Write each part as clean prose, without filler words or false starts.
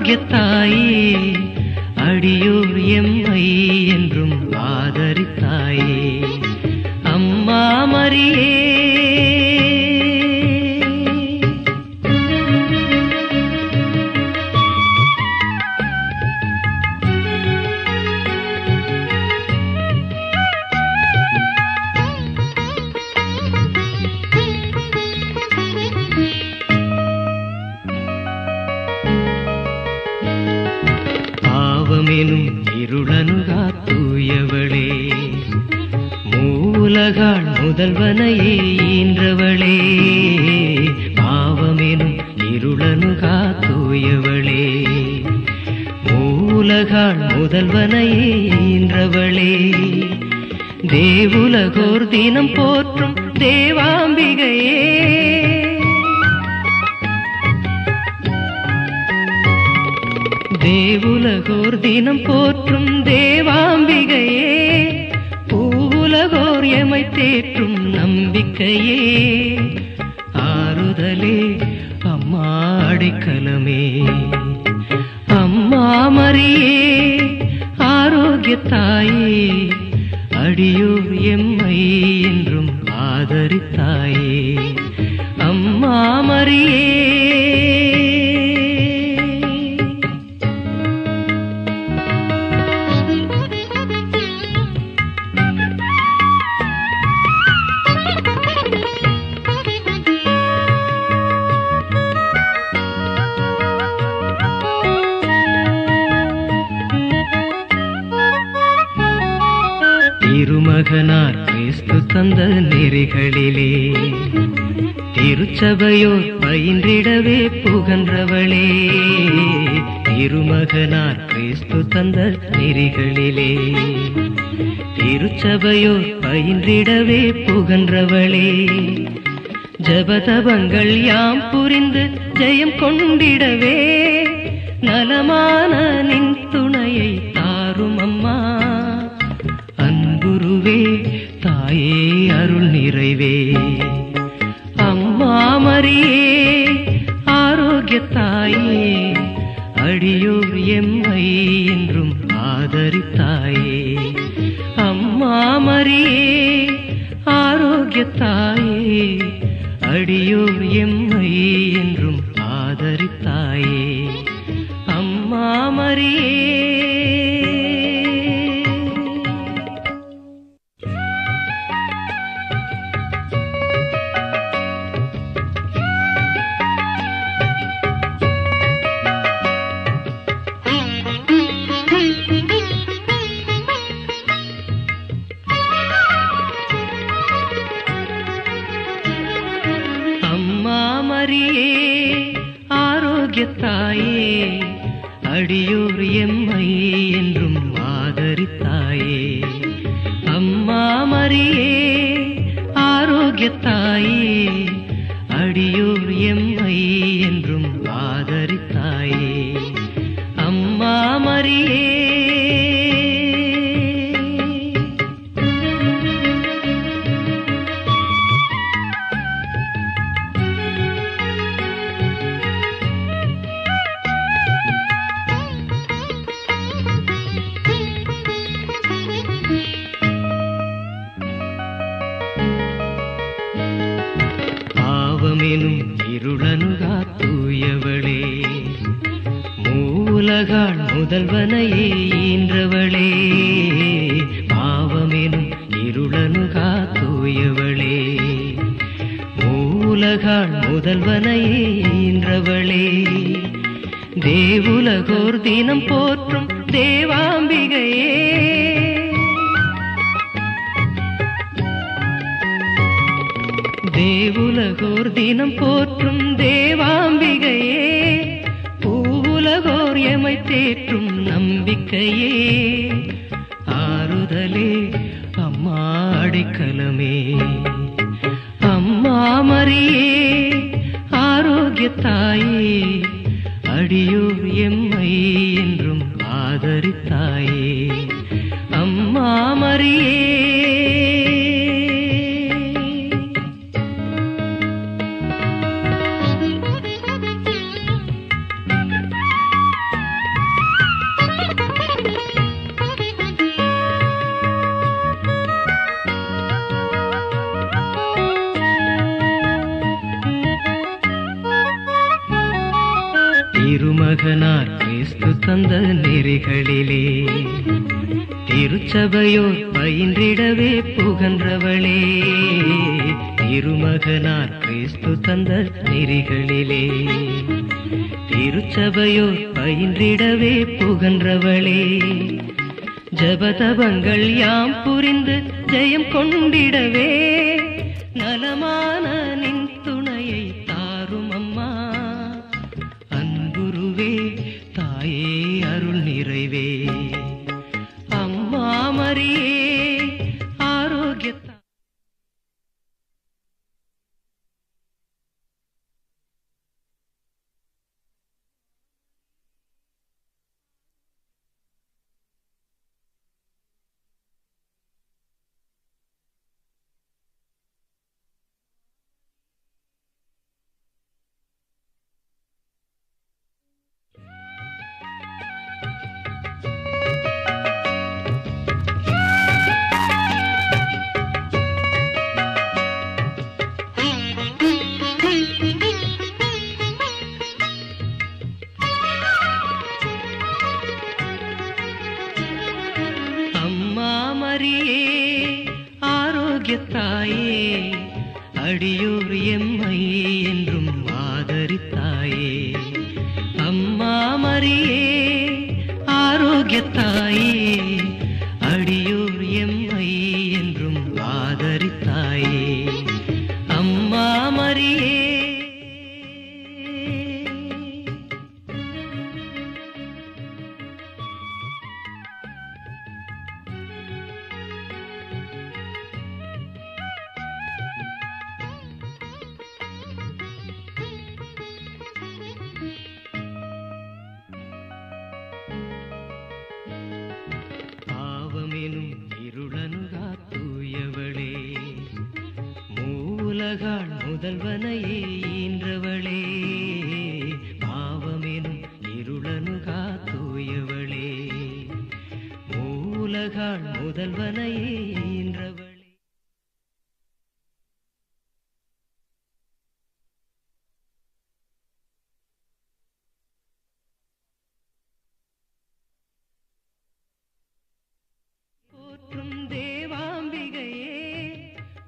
ஆரோக்கியத்தாயே அடியோர் எம்மை என்றும் ஆதரித்தாயே அம்மா மரியே. பாவமெனும் இருளனுகா தூயவளே மூலகாள் முதல்வனையே ஈன்றவளே. பாவமெனும் இருளனுகா தூயவளே மூலகாள் முதல்வனையே ஈன்றவளே. தேவுலகோர் தினம் போற்றும் தேவாம்பிகையே தேவுலகோர் தினம் போற்றும் தேவாம்பிகையே பூவுலகோர் எமை தேற்றும் நம்பிக்கையே ஆறுதலே அம்மா அடைக்கலமே அம்மா மரியே ஆரோக்கியத்தாயே அடியோர் எம்மை என்றும் ஆதரித்தாயே அம்மா மரியே. திருமகனார் கிறிஸ்து தந்த நெறிகளிலே திருச்சபையோர் பயின்றிடவே புகன்றவளே. திருமகனார் கிறிஸ்து தந்த நெறிகளிலே திருச்சபையோர் பயின்றிடவே புகன்றவளே. ஜபதபங்கள் யாம் புரிந்து ஜெயம் கொண்டிடவே நலமான நின் துணையை தாரும் அம்மா அன்புருவே தாயே அருள் நிறைவே அம்மா மரியே ஆரோக்கியத்தாயே அடியோர் எம்மை என்றும் ஆதரித்தாயே அம்மா மரியே ஆரோக்கியத்தாயே அடியோர் எம்மை என்றும் ஆதரித்தாயே அம்மா மரியே. மரியே ஆரோக்கியத்தாயே அடியோர் எம்மை என்றும் ஆதரித்தாயே அம்மா மரியே ஆரோக்கியத்தாயே அடியோர் எம்மை என்றும் ஆதரித்தாயே அம்மா மரியே. பாவமெனும் இருளனுகா தூயவளே மூலகாள் முதல்வனையே ஈன்றவளே. பாவமெனும் இருளனுகா தூயவளே மூலகாள் முதல்வனையே ஈன்றவளே. தேவுலகோர் தினம் போற்றும் தேவாம்பிகையே தேவுலகோர் தினம் போற்றும் தேவாம்பிகையே பூவுலகோர் எமை தேற்றும் நம்பிக்கையே ஆறுதலே அம்மா அடைக்கலமே அம்மா மரியே ஆரோக்கியத்தாயே அடியோர் எம்மை என்றும் ஆதரித்தாயே அம்மா மரியே. திருமகனார் கிறிஸ்து தந்த நெறிகளிலே திருச்சபையோர் பயின்றிடவே புகன்றவளே. திருமகனார் கிறிஸ்து தந்த நெறிகளிலே திருச்சபையோர் பயின்றிடவே புகன்றவளே. ஜபதபங்கள் யாம் புரிந்து ஜெயம் கொண்டிடவே நலமான நின் துணையை தாரும் அம்மா. அன்புருவே தாயே அருள் நிறைவே அம்மா மரியே ஆரோக்கியத்த தாயே அடியோர் எம்மை என்றும் ஆதரித்தாயே. அம்மா மரியே ஆரோக்கியத்தாயே அடியோர் எம்மை என்றும் ஆதரித்தாயே. அம்மா மரியே இருளனுகா தூயவளே மூலகாள் முதல்வனையே ஈன்றவளே. பாவமெனும் இருளனுகா தூயவளே மூலகாள் முதல்வனையே ஈன்றவளே. போற்றும் தேவாம்பிகையே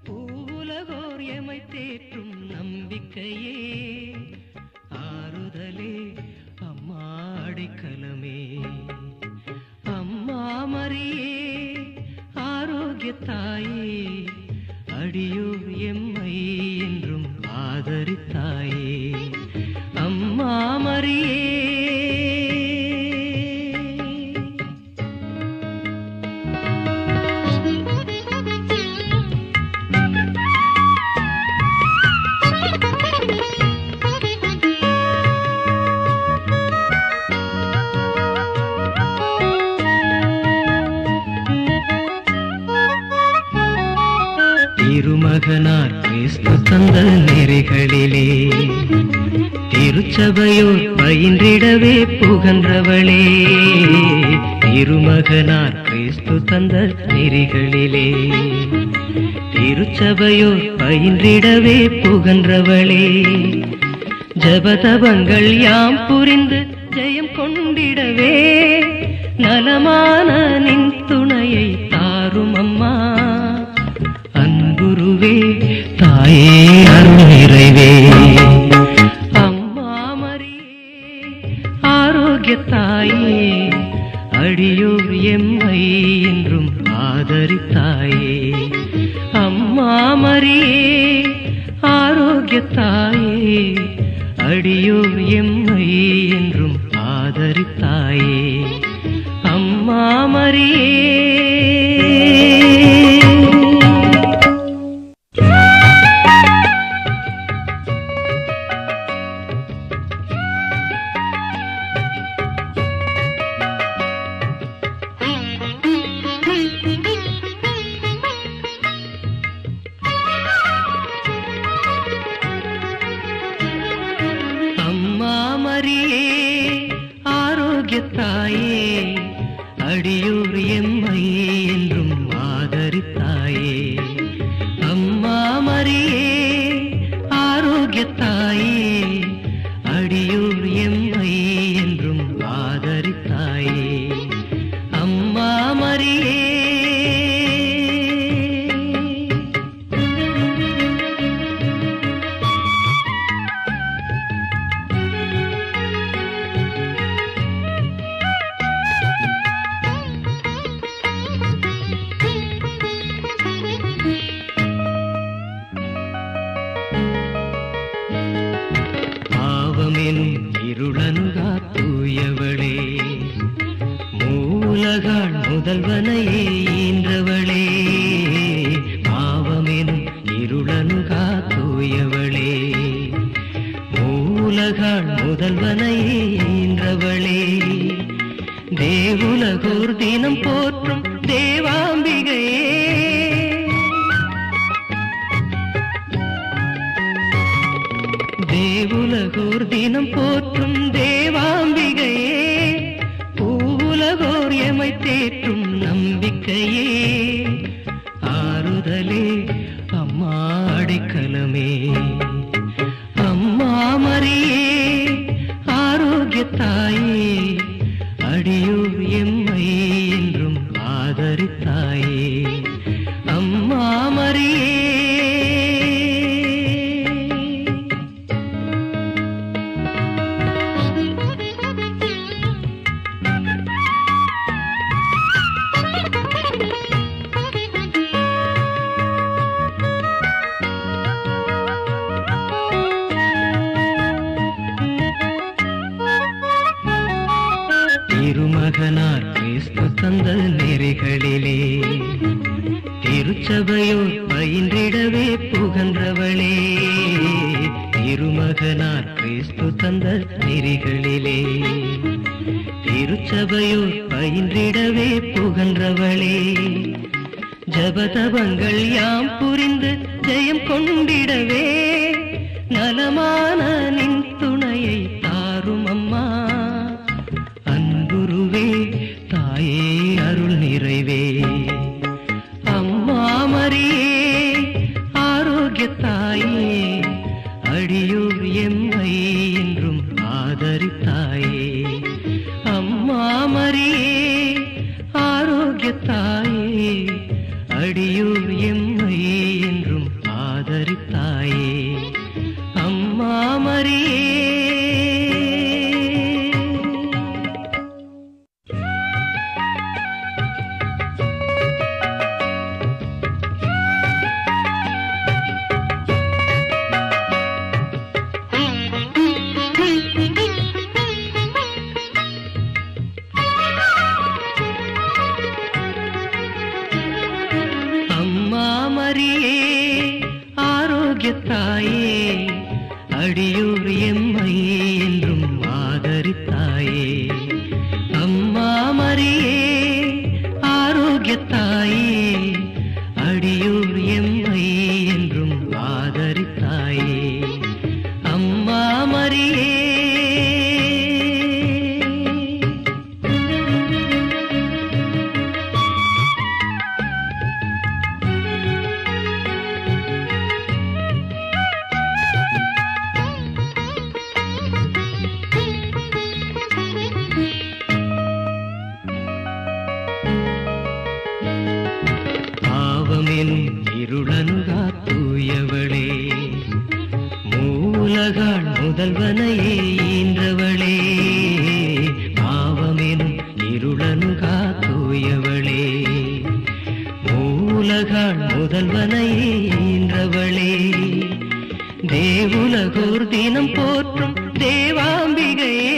பூவுலகோர் எமை தேற்றும் நம்பிக்கையே ஆறுதலே அம்மா அடைக்கலமே. அம்மா மரியே ஆரோக்கியத்தாயே அடியோர் எம்மை என்றும் ஆதரித்தாயே. அம்மா மரியே திருமகனார் கிறிஸ்து தந்த நெறிகளிலே திருச்சபையோர் பயின்றிடவே புகன்றவளே. திருமகனார் கிறிஸ்து தந்த நெறிகளிலே திருச்சபையோர் பயின்றிடவே புகன்றவளே. ஜபதபங்கள் யாம் புரிந்து ஜெயம் கொண்டிடவே நலமான நின் துணையை தாரும் அம்மா. அன்புருவே தாயே அருள் நிறைவே அம்மா மரியே ஆரோக்கியத்தாயே அடியோர் எம்மை என்றும் ஆதரித்தாயே. அம்மா மரியே ஆரோக்கியத்தாயே அடியோர் எம்மை என்றும் ஆதரித்தாயே. அம்மா மரியே மரியே ஆரோக்கியத்தாயே அடியோர் எம்மை என்றும் ஆதரித்தாயே. அம்மா மரியே ஆரோக்கியத்தாயே அடியோர் எம்மை தூயவளே, மூலகாள் முதல்வனையே ஈன்றவளே, பாவமெனும் இருளனுகா தூயவளே, மூலகாள் முதல்வனையே ஈன்றவளே, தேவுலகோர் தினம் போற்றும் தேவாம்பிகையே, தேவுலகோர் தினம் போற்றும் தேவாம்பிகையே, பூவுலகோர் எமை தேற்றும் நம்பிக்கையே, ஆறுதலே அம்மா அடைக்கலமே, அம்மா மரியே ஆரோக்கியத்தாயே, அடியோர் எம்மை என்றும் ஆதரித்தாயே, அம்மா மரியே. திருமகனார் கிறிஸ்து தந்த நெறிகளிலே, திருச்சபையோர் பயின்றிடவே புகன்றவளே, திருமகனார் கிறிஸ்து தந்த நெறிகளிலே, திருச்சபையோர் பயின்றிடவே புகன்றவளே, ஜபதபங்கள் யாம் புரிந்து ஜெயம் கொண்டிடவே, நலமான நின் துணையை தாரும் அம்மா, அன்புருவே தாயே அருள் நிறைவே, அம்மா மரியே ஆரோக்கியத்தாயே, அடியோர் எம்மை என்றும் ஆதரித்தாயே, அம்மா மரியே ஆரோக்கியத்தாயே, அடியோர் எம்மை என்றும் ஆதரித்தாயே, அம்மா மரியே. ஆரோக்கியத்தாயே, அடியோர் எம்மை என்றும் ஆதரித்தாயே, அம்மா மரியே ஆரோக்கியத்தாயே, அடியோர் எம்மை என்றும் ஆதரித்தாயே, அம்மா மரியே. இருளனுகா தூயவளே, மூலகாள் முதல்வனையே ஈன்றவளே, பாவமெனும் இருளனுகா தூயவளே, மூலகாள் முதல்வனையே ஈன்றவளே, தேவுலகோர் தினம் போற்றும் தேவாம்பிகையே,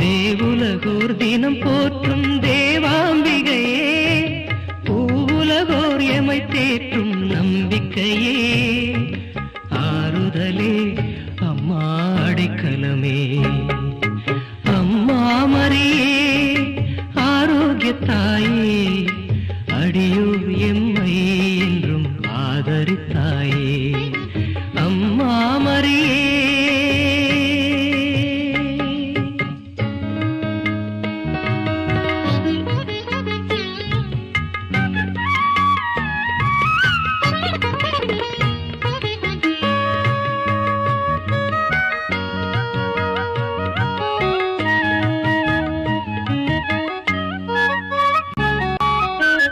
தேவுலகோர் தினம் போற்றும் தேவாம்பிகையே, பூவுலகோர் எமை தேற்றும் நம்பிக்கையே, ஆறுதலே அம்மா அடைக்கலமே, அம்மா மரியே ஆரோக்கியத்தாயே, அடியோர் எம்மை என்றும் ஆதரித்தாயே, அம்மா மரியே.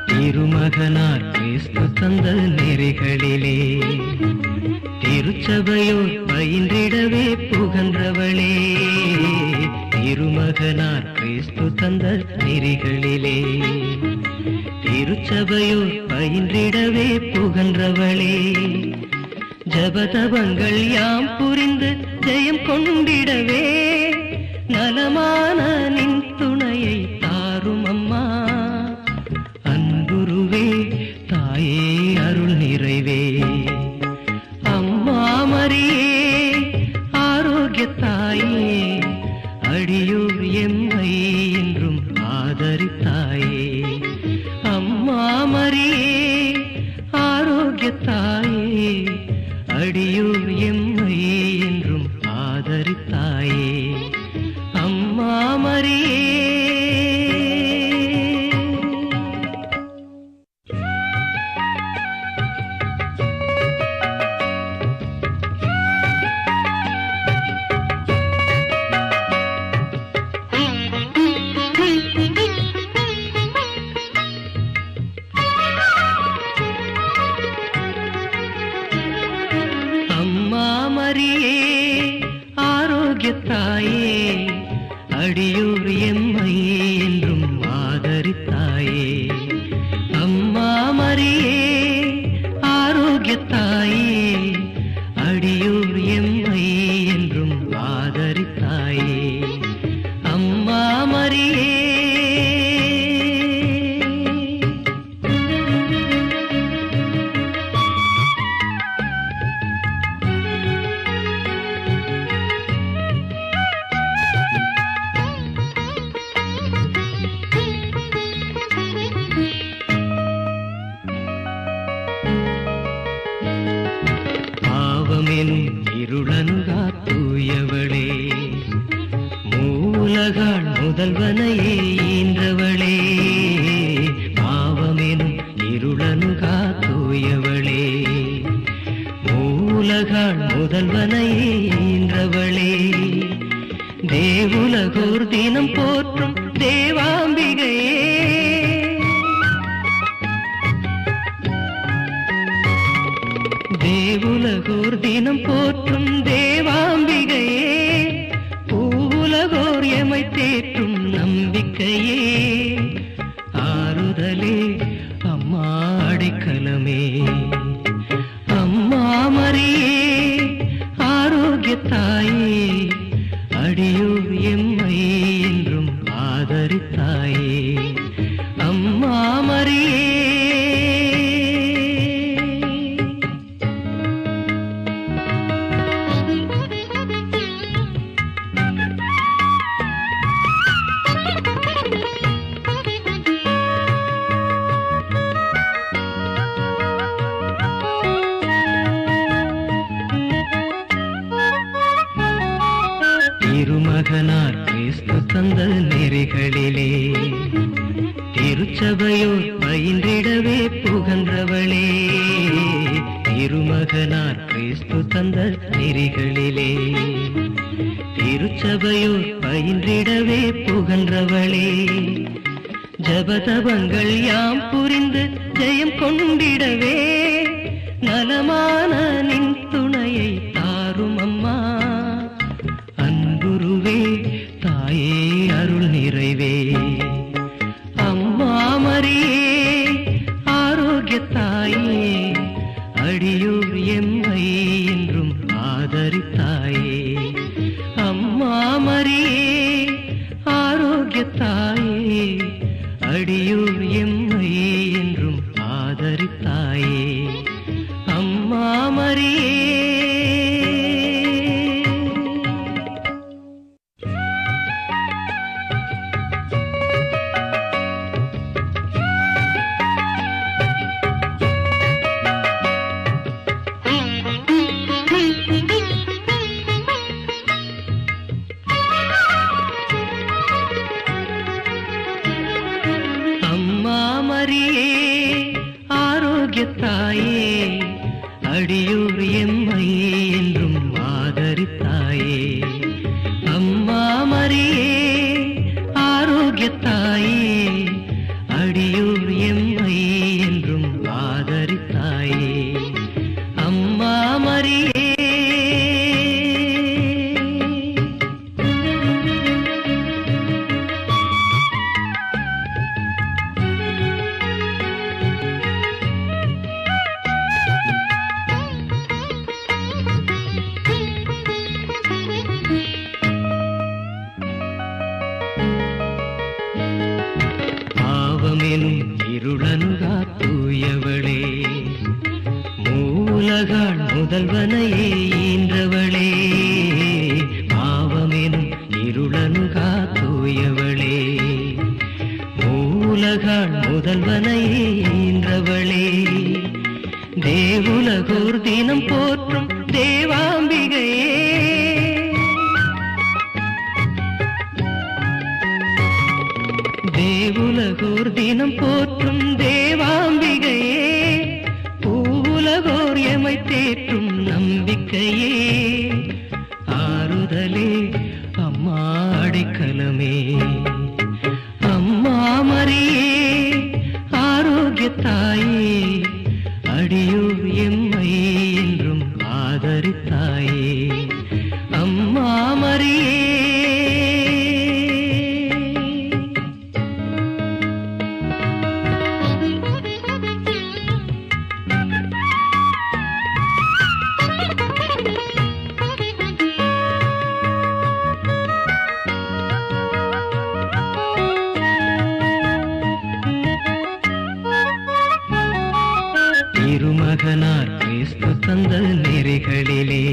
திருமகனார் கிறிஸ்து தந்த நெறிகளிலே, திருச்சபையோர் பயின்றிடவே புகன்றவளே, திருமகனார் கிறிஸ்து தந்த நெறிகளிலே, திருச்சபையோர் பயின்றிடவே புகன்றவளே, ஜபதபங்கள் யாம் புரிந்து ஜெயம் கொண்டிடவே நலமான நின் துணையை தாரும் அம்மா. அன்புருவே தாயே அருள் நிறைவே அம்மா மரியே ஆரோக்கிய தாயே அடியோர் எம்மை என்றும் ஆதரித்தாயே. அம்மா மரியே ஆரோக்கிய தாயே அடியோர் எம்மை என்றும் ஆதரித்தாயே. அம்மா மரியே தாயே அடியோர் எம்மை என்றும் ஆதரித்தாயே. அம்மா மரியே ஆரோக்கிய தாயே அடியோர் எம்மை என்றும் ஆதரித்தாயே. அம்மா மரியே இருளனுகா தூயவளே மூலகாள் முதல்வனையே ஈன்றவளே. பாவமெனும் இருளனுகா தூயவளே மூலகாள் முதல்வனையே ஈன்றவளே. தேவுலகோர் தினம் போற்றும் தேவாம்பிகையே தேவுலகோர் தினம் போற்றும் தேவாம்பிகையே பூவுலகோர் எமை தேற்றும் நம்பிக்கையே. ஆறுதலே அம்மா அடைக்கலமே அம்மா மரியே ஆரோக்கிய தாயே அடியோர் எம்மை என்றும் ஆதரித்தாயே. அம்மா மரியே திருமகனார் கிறிஸ்து தந்த நெறிகளிலே திருச்சபையோர் பயின்றிடவே புகன்றவளே. திருமகனார் கிறிஸ்து தந்த நெறிகளிலே திருச்சபையோர் பயின்றிடவே புகன்றவளே. ஜபதபங்கள் யாம் புரிந்து ஜெயம் கொண்டிடவே நலமான நின் துணையை தாரும் அம்மா. அன்புருவே தாயே அருள் நிறைவே அம்மா மரியே ஆரோக்கிய தாயே அடியோர் எம்மை என்றும் ஆதரித்தாயே. அம்மா மரியே ஆரோக்கிய தாயே அடியோர் எம்மை என்றும் ஆதரித்தாயே. அம்மா மரியே மரியே ஆரோக்கிய தாயே அடியோர் எம்மை என்றும் ஆதரித்தாயே. அம்மா மரியே ஆரோக்கிய தாயே அடியோர் எம்மை என்றும் ஆதரித்தாயே. அம்மா மரியே முதல்வனையே ஈன்றவளே, பாவமெனும் இருளனுகா தூயவளே, மூலகாள் முதல்வனையே ஈன்றவளே, தேவுலகோர் தினம் போற்றும் தேவாம்பிகையே, தேவுலகோர் தினம் போற்றும் தேவாம்பிகையே, பூவுலகோர் எமை தேற்றும் நம்பிக்கையே, ஆறுதலே அம்மா அடைக்கலமே, அம்மா மரியே ஆரோக்கியத்தாயே, அடியோர் எம்மை என்றும் ஆதரித்தாயே, அம்மா மரியே. திருமகனார் கிறிஸ்து தந்த நெறிகளிலே,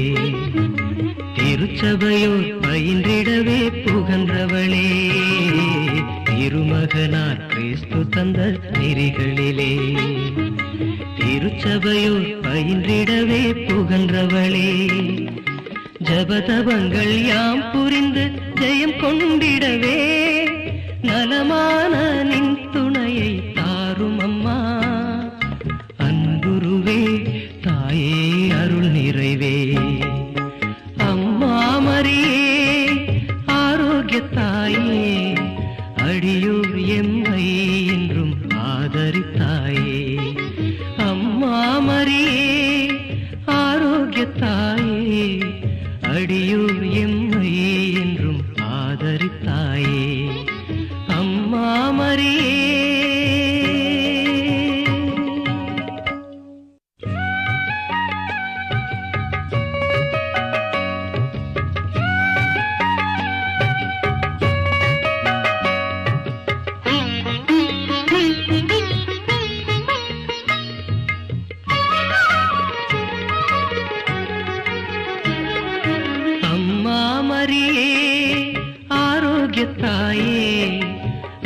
திருச்சபையோர் பயின்றிடவே புகன்றவளே, திருமகனார் கிறிஸ்து தந்த நெறிகளிலே, திருச்சபையோர் பயின்றிடவே புகன்றவளே, ஜபதபங்கள் யாம் புரிந்து ஜெயம் கொண்டிடவே, நலமான நின் துணையை தாரும் அம்மா, அன்புருவே தாயே அருள் நிறைவே, அம்மா மரியே ஆரோக்கியத்தாயே, அடியோர் எம்மை என்றும் ஆதரித்தாயே, அம்மா மரியே ஆரோக்கியத்தாயே, அடியோர் எம்மை என்றும் ஆதரித்தாயே, அம்மா மரியே. ஆரோக்கியத்தாயே,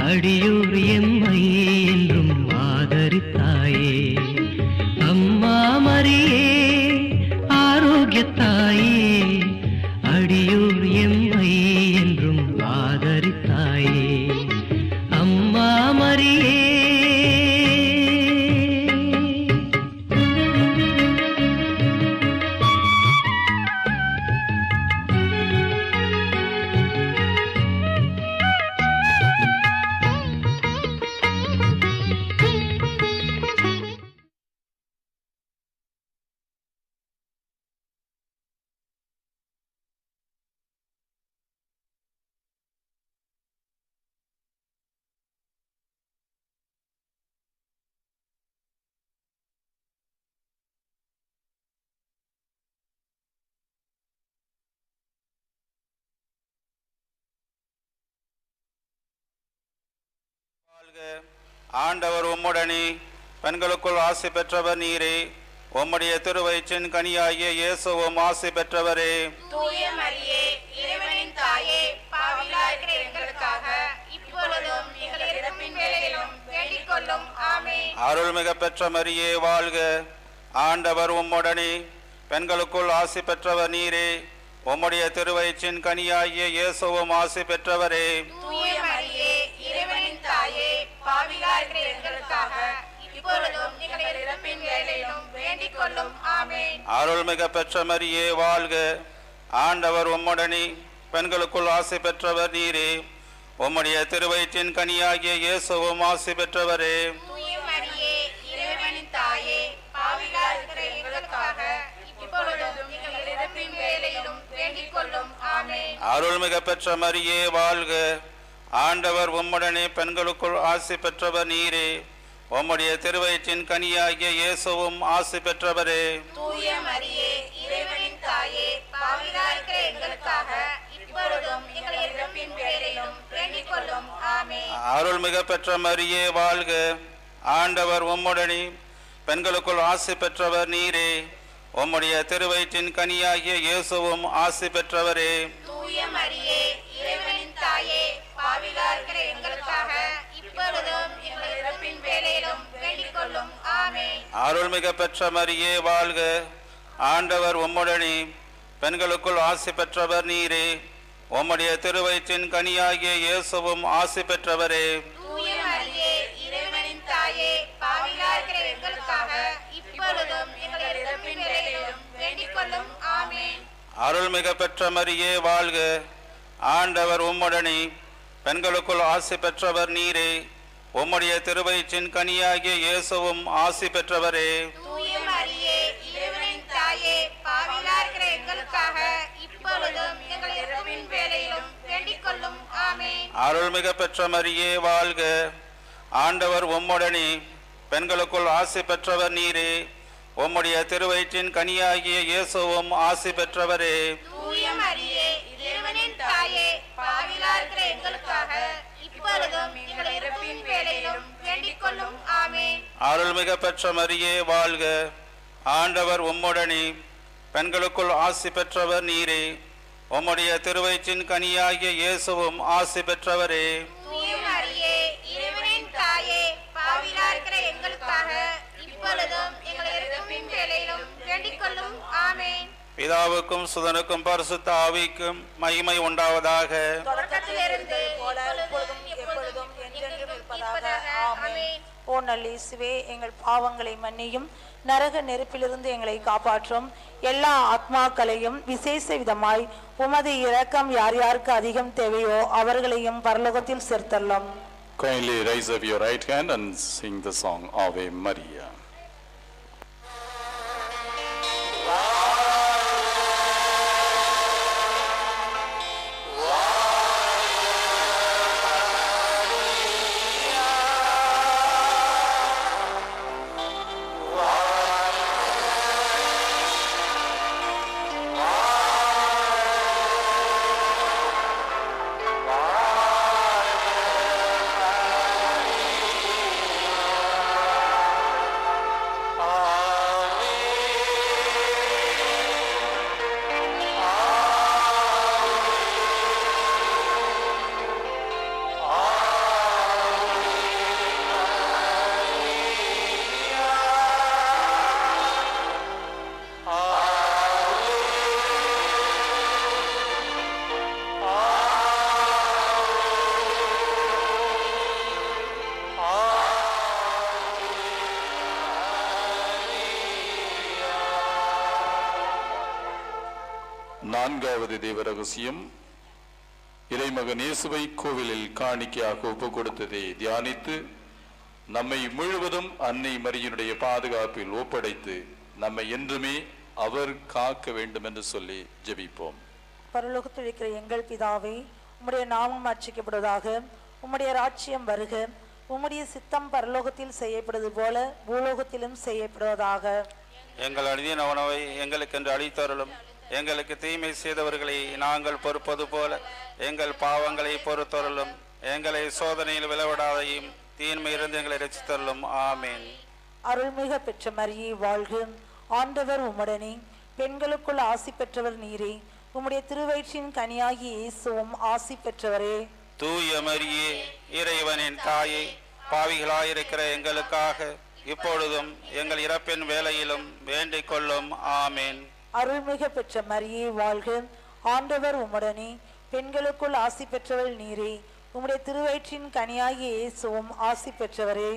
அடியோர் எம்மை என்றும் ஆதரித்தாயே, அம்மா மரியே ஆரோக்கியத்தாயே, அடியோர் எம்மை என்றும் ஆதரித்தாயே, அம்மா மரியே. ஆண்டவர் உம்முடனே, பெண்களுக்குள் ஆசி பெற்றவர் நீரே, உம்முடைய திருவயிற்றின் கனியாகிய இயேசுவும் ஆசி பெற்றவரே. தூய மரியே, இறைவனின் தாயே, பாவிகளாய் இருக்கிற எங்களுக்காக இப்பொழுதும் எங்கள் இறப்பின் வேளையிலும் வேண்டிக் கொள்ளும். ஆமென். அருள்மிக பெற்ற மரியே வாழ்க. ஆண்டவர் உம்முடனே, பெண்களுக்குள் ஆசி பெற்றவர் நீரே, உம்முடைய திருவயிற்றின் கனியாகிய இயேசுவும் ஆசி பெற்றவரே. தூய மரியே, இறைவனின் தாயே, பாவிகளாய் இருக்கிற எங்களுக்காக இப்பொழுதும் எங்கள் இறப்பின் வேளையிலும் வேண்டிக் கொள்ளும். ஆமென். அருள்மிக பெற்ற மரியே வாழ்க. ஆண்டவர் உம்முடனே, பெண்களுக்குள் ஆசி பெற்றவர் நீரே, உம்முடைய திருவயிற்றின் கனியாகிய இயேசுவும் ஆசி பெற்றவரே. தூய மரியே, இறைவனின் தாயே, பாவிகளாய் இருக்கிற எங்களுக்காக இப்பொழுதும் எங்கள் இறப்பின் வேளையிலும் வேண்டிக் கொள்ளும். ஆமென். அருள்மிக பெற்ற மரியே வாழ்க. ஆண்டவர் உம்முடனே, பெண்களுக்குள் ஆசி பெற்றவர் நீரே, உம்முடைய திருவயிற்றின் கனியாகிய இயேசுவும் ஆசி பெற்றவரே. தூய மரியே, இறைவனின் தாயே, பாவிகளாய் இருக்கிற எங்களுக்காக இப்பொழுதும் எங்கள் இறப்பின் வேளையிலும் வேண்டிக் கொள்ளும். ஆமென். அருள்மிக பெற்ற மரியே வாழ்க. ஆண்டவர் உம்முடனே, பெண்களுக்குள் ஆசி பெற்றவர் நீரே, உம்முடைய திருவயிற்றின் கனியாகிய இயேசுவும் ஆசி பெற்றவரே. தூய மரியே இறைவனின் தாயே, பாவிகளா இருக்கிற எங்களுக்காக இப்பொழுதும் எங்கள் இறப்பின் வேளையிலும் வேண்டிக் கொள்ளும். ஆமென். அருள்மிக பெற்ற மரியே வாழ்க. ஆண்டவர் உம்முடனே, பெண்களுக்குள் ஆசி பெற்றவர் நீரே. உம்முடைய திருவயிற்றின் கனியாகிய இயேசுவும் ஆசி பெற்றவரே. தூய மரியே இறைவனின் தாயே, பாவிகளா இருக்கிற எங்களுக்காக இப்பொழுதும் எங்கள் இறப்பின் வேளையிலும் வேண்டிக் கொள்ளும். ஆமென். அருள்மிக பெற்ற மரியே வாழ்க. ஆண்டவர் உம்முடனே, பெண்களுக்குள் ஆசி பெற்றவர் நீரே. உம்முடைய திருவயிற்றின் கனியாகிய இயேசுவும் ஆசி பெற்றவரே. தூய மரியே இறைவனின் தாயே, பாவிகளா இருக்கிற எங்களுக்காக இப்பொழுதும் எங்கள் இறப்பின் வேளையிலும் வேண்டிக் கொள்ளும். ஆமென். அருள்மிக பெற்ற மரியே வாழ்க. ஆண்டவர் உம்முடனே, பெண்களுக்குள் ஆசி பெற்றவர் நீரே. உம்முடைய திருவயிற்றின் கனியாகிய இயேசுவும் ஆசி பெற்றவரே. தூய மரியே இறைவனின் தாயே, பாவிகளா இருக்கிற எங்களுக்காக இப்பொழுதும் எங்கள் இறப்பின் வேளையிலும் வேண்டிக் கொள்ளும். ஆமென். அருள்மிக பெற்ற மரியே வாழ்க. ஆண்டவர் உம்முடனே, பெண்களுக்குள் ஆசி பெற்றவர் நீரே. உம்முடைய திருவயிற்றின் கனியாகிய இயேசுவும் ஆசி பெற்றவரே. தூய மரியே இறைவனின் தாயே, பாவிகளா இருக்கிற எங்களுக்காக இப்பொழுதும் எங்கள் இறப்பின் வேளையிலும் வேண்டிக் கொள்ளும். ஆமென். பிதாவுக்கும் சுதனுக்கும் பரிசுத்த ஆவிக்கும் மகிமை உண்டாவதாக. தொடக்கத்திலிருந்து போல இப்பொழுதும் எப்பொழுதும் என்றென்றும் இருப்பதாக. ஆமென். ஓ நல்லேசுவே, எங்கள் பாவங்களை மன்னியும், நரக நெருப்பிலிருந்து எங்களை காப்பாற்றும். எல்லா ஆத்மாக்களையும் விசேஷ விதமாய் உமது இரக்கம் யார் யாருக்கு அதிகம் தேவையோ அவர்களையும் பரலோகத்தில் சேர்த்தள்ளும். Kindly raise up your right hand and sing the song Ave Maria. நான்காவது தேவ ரகசியம், இறைமகன் இயேசுவை கோவிலில் காணிக்கையாக ஒப்பு கொடுத்ததை தியானித்து நம்மை முழுவதும் அன்னை மரியினுடைய பாதுகாப்பில் ஒப்படைத்து நம்மை என்றுமே அவர் காக்க வேண்டும் என்று சொல்லி ஜெபிப்போம். பரலோகத்தில் இருக்கிற எங்கள் பிதாவே, உம்முடைய நாமம் அர்ச்சிக்கப்படுவதாக. உம்முடைய ராஜ்யம் வருக. உம்முடைய சித்தம் பரலோகத்தில் செய்யப்படுவது போல பூலோகத்திலும் செய்யப்படுவதாக. எங்கள் அனுதின உணவை எங்களுக்கென்று அளித்தருளும். எங்களுக்கு தீமை செய்தவர்களை நாங்கள் பொறுப்பது போல எங்கள் பாவங்களை பொறுத்தருளும். எங்களை சோதனையில் விளைவிடாதையும் தீன்மையிலிருந்து எங்களை ரட்சித்தருளும். ஆமேன். அருள்மிக பெற்ற மரியே வாழ்க. ஆண்டவர் உம்முடனே, பெண்களுக்குள் ஆசி பெற்றவர் நீரே. உம்முடைய திருவயிற்றின் கனியாகி இயேசுவும் ஆசி பெற்றவரே. தூய மரியே இறைவனின் தாயே, பாவிகளாயிருக்கிற எங்களுக்காக இப்பொழுதும் எங்கள் இறப்பின் வேளையிலும் வேண்டிக் கொள்ளும். ஆமேன். அருள்மிக பெற்ற மரியே வாழ்க. ஆண்டவர் உம்முடனே, பெண்களுக்குள் ஆசி பெற்றவள் நீரே. உம்முடைய திருவயிற்றின் கனியாகி இயேசுவும் ஆசி பெற்றவரே.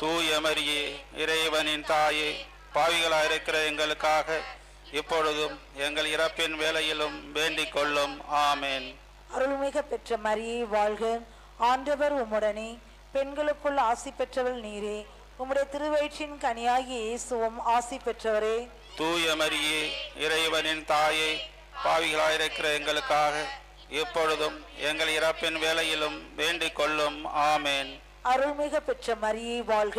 தூய மரியே இறைவனின் தாயே, பாவிகளாயிருக்கிற எங்களுக்காக இப்பொழுதும் எங்கள் இறப்பின் வேளையிலும் வேண்டிக் கொள்ளும். ஆமேன். அருள்மிக பெற்ற மரியே வாழ்க. ஆண்டவர் உம்முடனே, பெண்களுக்குள் ஆசி பெற்றவள் நீரே. உம்முடைய திருவயிற்றின் கனியாகி இயேசுவும் ஆசி பெற்றவரே. தூய மரியே இறைவனின் தாயே, பாவிகளாயிருக்கிற எங்களுக்காக இப்பொழுதும் எங்கள் இறப்பின் வேளையிலும் வேண்டிக் கொள்ளும். ஆமேன். அருள்மிக பெற்ற மரியே வாழ்க.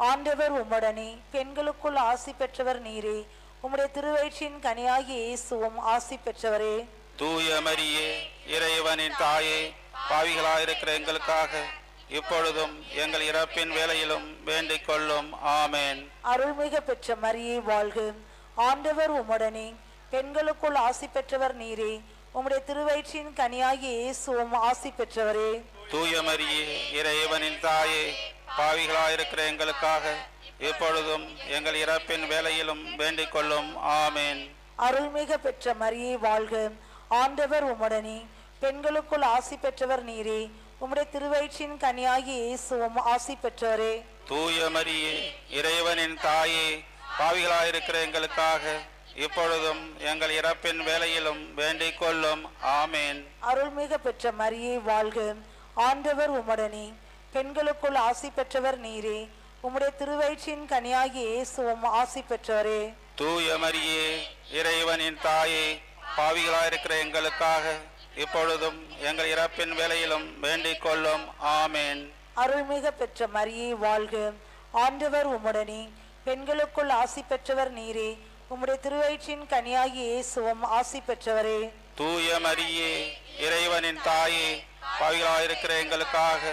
ஆண்டவர் உம்முடனே, பெண்களுக்குள் ஆசி பெற்றவர் நீரே. உம்முடைய திருவயிற்றின் கனியாகி இயேசுவும் ஆசி பெற்றவரே. தூய மரியே இறைவனின் தாயே, பாவிகளாயிருக்கிற எங்களுக்காக இப்பொழுதும் எங்கள் இறப்பின் வேளையிலும் வேண்டிக் கொள்ளும். ஆமேன். அருள்மிக பெற்ற மரியே வாழ்க. ஆண்டவர் உம்முடனே, பெண்களுக்குள் ஆசி பெற்றவர் நீரே. உம்முடைய திருவயிற்றின் கனியாகிய இயேசுவும் ஆசி பெற்றவரே. தூய மரியே, இறைவனின் தாயே, பாவிகளாயிருக்கிற எங்களுக்காக இப்பொழுதும் எங்கள் இறப்பின் வேளையிலும் வேண்டிக் கொள்ளும். ஆமேன். அருள்மிக பெற்ற மரியே வாழ்க. ஆண்டவர் உம்முடனே, பெண்களுக்குள் ஆசி பெற்றவர் நீரே. உம்முடைய திருவயிற்றின் கனியாகிய இயேசுவும் ஆசி பெற்றவரே. தூய மரியே, இறைவனின் தாயே, பாவிகளாயிருக்கிற எங்களுக்காக இப்பொழுதும் எங்கள் இறப்பின் வேளையிலும் வேண்டிக் கொள்ளும். ஆமேன். அருள்மிக பெற்ற மரியே வாழ்க. ஆண்டவர் உம்முடனே, பெண்களுக்குள் ஆசி பெற்றவர் நீரே. உம்முடைய திருவயிற்றின் கனியாகிய இயேசுவும் ஆசி பெற்றவரே. தூய மரியே, இறைவனின் தாயே, பாவிகளாயிருக்கிற எங்களுக்காக இப்பொழுதும் எங்கள் இறப்பின் வேளையிலும் வேண்டிக் கொள்ளும். ஆமேன். அருள்மிக பெற்ற மரியே வாழ்க. ஆண்டவர் உம்முடனே, பெண்களுக்குள் ஆசி பெற்றவர் நீரே. உம்முடைய திருவயிற்றின் கனியாகிய இயேசுவும் ஆசி பெற்றவரே. தூய மரியே, இறைவனின் தாயே, பாவிகளாயிருக்கிற எங்களுக்காக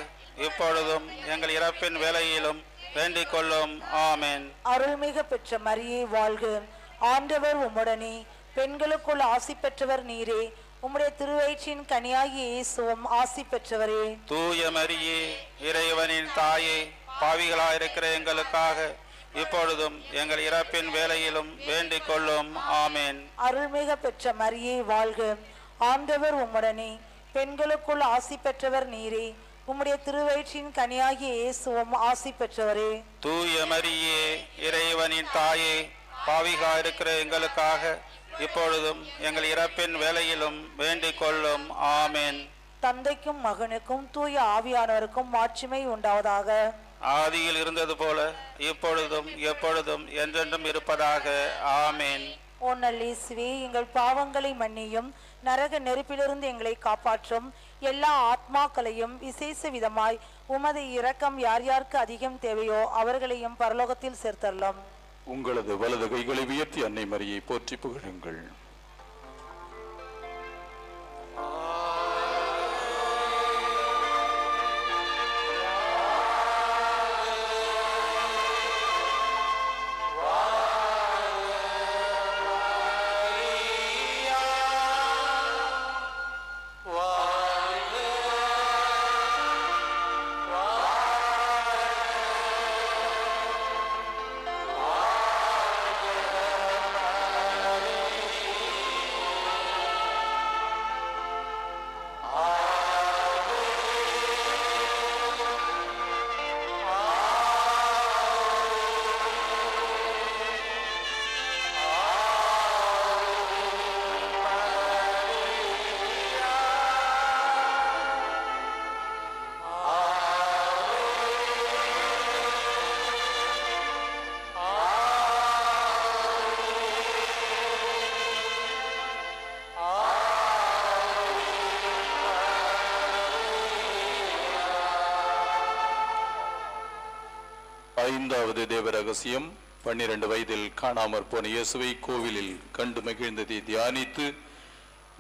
இப்பொழுதும் எங்கள் இறப்பின் வேளையிலும் வேண்டிக் கொள்ளும். ஆமேன். அருள்மிக பெற்ற மரியே வாழ்க. ஆண்டவர் உம்முடனே, பெண்களுக்குள் ஆசி பெற்றவர் நீரே. உம்முடைய திருவயிற்றின் கனியாகிய இயேசுவும் ஆசி பெற்றவரே. தூய மரியே, இறைவனின் தாயே, பாவிகளாயிருக்கிற எங்களுக்காக இப்பொழுதும் எங்கள் இறப்பின் வேளையிலும் வேண்டிக் கொள்ளும். ஆமேன். அருள்மிக பெற்ற மரியே வாழ்க. ஆண்டவர் உம்முடனே, பெண்களுக்குள் ஆசி பெற்றவர் நீரே. உம்முடைய திருவயிற்றின் கனியாகிய இயேசுவும் ஆசி பெற்றவரே. தூய மரியே, இறைவனின் தாயே, பாவிகளாயிருக்கிற எங்களுக்காக இப்பொழுதும் எங்கள் இறப்பின் வேளையிலும் வேண்டிக் கொள்ளும். ஆமேன். தந்தைக்கும் மகனுக்கும் தூய ஆவியானவருக்கும் மாட்சிமை உண்டாவதாக. ஆதியில் இருந்தது போல இப்பொழுதும் எப்பொழுதும் என்றென்றும் இருப்பதாக. ஆமேன். ஓ நல்லேசுவே, எங்கள் பாவங்களை மன்னியும், நரக நெருப்பிலிருந்து எங்களை காப்பாற்றும். எல்லா ஆத்மாக்களையும் விசேஷ விதமாய் உமது இரக்கம் யார் யாருக்கு அதிகம் தேவையோ அவர்களையும் பரலோகத்தில் சேர்த்தரலாம். உங்களது வலது கைகளை உயர்த்தி அன்னை மரியை போற்றி புகழுங்கள். ஐந்தாவது தேவ ரகசியம். 12 வயதில் காணாமற் போன இயேசுவை கோவிலில் கண்டு மகிழ்ந்ததை தியானித்து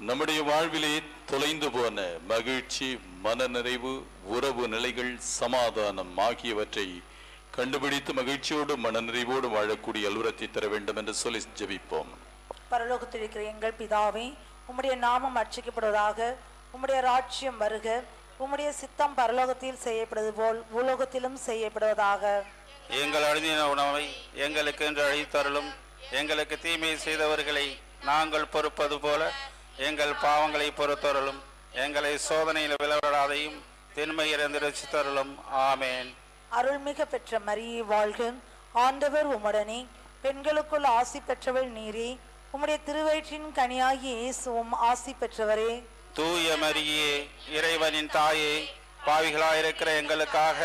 நம்முடைய வாழ்விலே தொலைந்து போன மகிழ்ச்சி, மனநிறைவு, உறவு நிலைகள், சமாதானம் ஆகியவற்றை கண்டுபிடித்து மகிழ்ச்சியோடு மனநிறைவோடு வாழக்கூடிய அலுவலத்தை தர வேண்டும் என்று சொல்லி ஜெபிப்போம். பரலோகத்தில் இருக்கிற எங்கள் பிதாவே, உம்முடைய நாமம் அர்ச்சிக்கப்படுவதாக. உம்முடைய ராஜ்யம் வருக. உம்முடைய சித்தம் பரலோகத்தில் செய்யப்படுவது போல் பூலோகத்திலும் செய்யப்படுவதாக. எங்கள் அழுதின உணவை எங்களுக்கு என்று அழித்தருளும். எங்களுக்கு தீமை செய்தவர்களை நாங்கள் பொறுப்பது போல எங்கள் பாவங்களை பொறுத்தருளும். எங்களை சோதனையில் விளையாடாதையும் திண்மையிலிருந்து ரட்சித்தருளும். ஆமேன். அருள்மிக பெற்ற மரியே வாழ்க. ஆண்டவர் உம்முடனே, பெண்களுக்குள் ஆசி பெற்றவள் நீரே. உம்முடைய திருவயிற்றின் கனியாகிய இயேசுவும் ஆசி பெற்றவரே. தூய மரியே, இறைவனின் தாயே, பாவிகளாயிருக்கிற எங்களுக்காக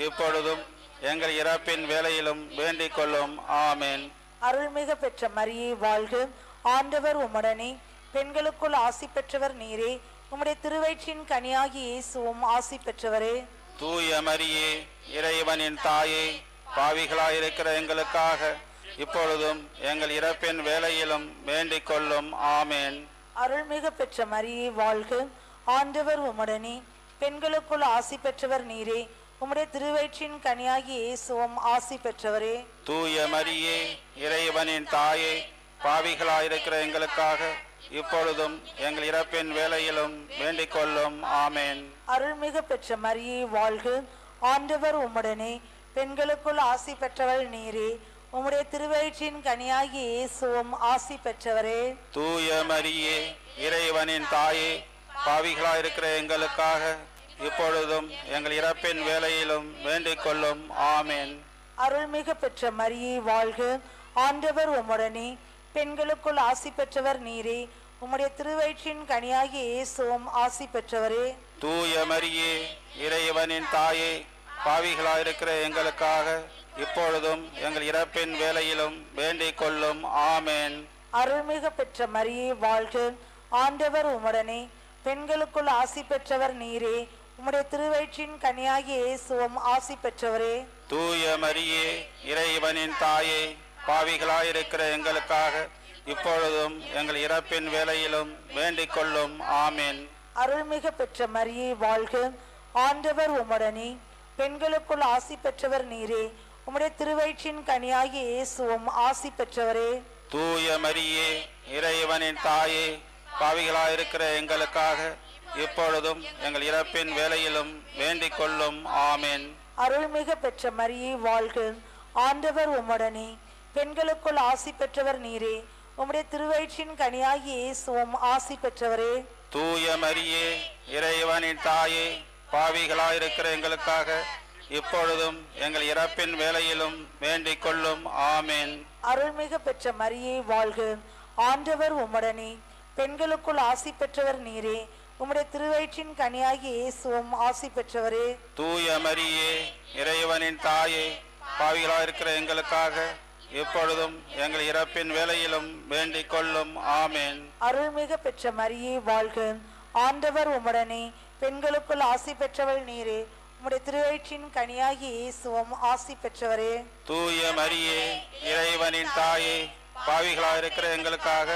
இப்பொழுதும் எங்கள் இறப்பின் வேளையிலும் வேண்டிக் கொள்ளும். ஆமேன். அருள்மிக பெற்ற மரியே வாழ்க. ஆண்டவர் உம்முடனே, பெண்களுக்குள் ஆசி பெற்றவர் நீரே. உம்முடைய திருவயிற்றின் கனியாகிய இயேசுவும் ஆசி பெற்றவரே. தூய மரியே, இறைவனின் தாயே, பாவிகளாயிருக்கிற எங்களுக்காக இப்பொழுதும் எங்கள் இறப்பின் வேளையிலும் வேண்டிக் கொள்ளும். ஆமேன். அருள்மிக பெற்ற மரியே வாழ்க. ஆண்டவர் உம்முடனே, பெண்களுக்குள் ஆசி பெற்றவர் நீரே. உம்முடைய திருவயிற்றின் கனியாகிய இயேசுவும் ஆசி பெற்றவரே. தூய மரியே, இறைவனின் தாயே, பாவிகளாயிருக்கிற எங்களுக்காக இப்பொழுதும் எங்கள் இறப்பின் வேளையிலும் வேண்டிக் கொள்ளும் ஆமேன். அருள்மிகு பெற்ற மரியே வாழ்க, ஆண்டவர் உம்முடனே, பெண்களுக்குள் ஆசி பெற்றவள் நீரே, உம்முடைய திருவயிற்றின் கனியாகிய இயேசுவும் ஆசி பெற்றவரே. தூய மரியே, இறைவனின் தாயே, பாவிகளாயிருக்கிற எங்களுக்காக இப்பொழுதும் எங்கள் இறப்பின் வேளையிலும் வேண்டிக் கொள்ளும் ஆமேன். அருள்மிகு பெற்ற மரியே வாழ்க, ஆண்டவர் உம்முடனே, பெண்களுக்குள் ஆசி பெற்றவர் நீரே, உம்முடைய திருவயிற்றின் கனியாகிய இயேசுவும் ஆசி பெற்றவரே. தூய மரியே, இறைவனின் தாயே, பாவிகளாயிருக்கிற எங்களுக்காக இப்பொழுதும் எங்கள் இறப்பின் வேளையிலும் வேண்டிக் கொள்ளும் ஆமேன். அருள்மிகு பெற்ற மரியே வாழ்க, ஆண்டவர் உம்முடனே, பெண்களுக்குள் ஆசி பெற்றவர் நீரே, உம்முடைய திருவயிற்றின் கனியாகிய இயேசுவும் ஆசி பெற்றவரே. தூய மரியே, இறைவனின் தாயே, பாவிகளாயிருக்கிற எங்களுக்காக இப்பொழுதும் எங்கள் இறப்பின் வேளையிலும் வேண்டிக் கொள்ளும் ஆமேன். அருள்மிகு பெற்ற மரியே வாழ்க, ஆண்டவர் உம்முடனே, பெண்களுக்குள் ஆசி பெற்றவர் நீரே, உம்முடைய திருவயிற்றின் கனியாகிய இயேசுவும் ஆசி பெற்றவரே. தூய மரியே, இறைவனின் தாயே, பாவிகளாயிருக்கிற எங்களுக்காக இப்பொழுதும் எங்கள் இறப்பின் வேளையிலும் வேண்டிக் கொள்ளும் ஆமேன். அருள்மிகு பெற்ற மரியே வாழ்க, ஆண்டவர் உம்முடனே, பெண்களுக்குள் ஆசி பெற்றவர் நீரே, உம்முடைய திருவயிற்றின் கனியாகிய இயேசுவும் ஆசி பெற்றவரே. தூய மரியே, இறைவனின் தாயே, பாவிகளாயிருக்கிற எங்களுக்காக இப்பொழுதும் எங்கள் இறப்பின் வேளையிலும் வேண்டிக் கொள்ளும் ஆமேன். அருள்மிகு பெற்ற மரியே வாழ்க, ஆண்டவர் உம்முடனே, பெண்களுக்குள் ஆசி பெற்றவர் நீரே, உம்முடைய திருவயிற்றின் கனியாகிய இயேசுவும் ஆசி பெற்றவரே. தூய மரியே, இறைவனின் தாயே, பாவிகளாயிருக்கிற எங்களுக்காக இப்பொழுதும் எங்கள் இறப்பின் வேளையிலும் வேண்டிக் கொள்ளும் ஆமேன். அருள்மிகு பெற்ற மரியே வாழ்க, ஆண்டவர் உம்முடனே, பெண்களுக்குள் ஆசி பெற்றவள் நீரே, உம்முடைய திருவயிற்றின் கனியாகிய இயேசுவும் ஆசி பெற்றவரே. தூய மரியே, இறைவனின் தாயே, பாவிகளாயிருக்கிற எங்களுக்காக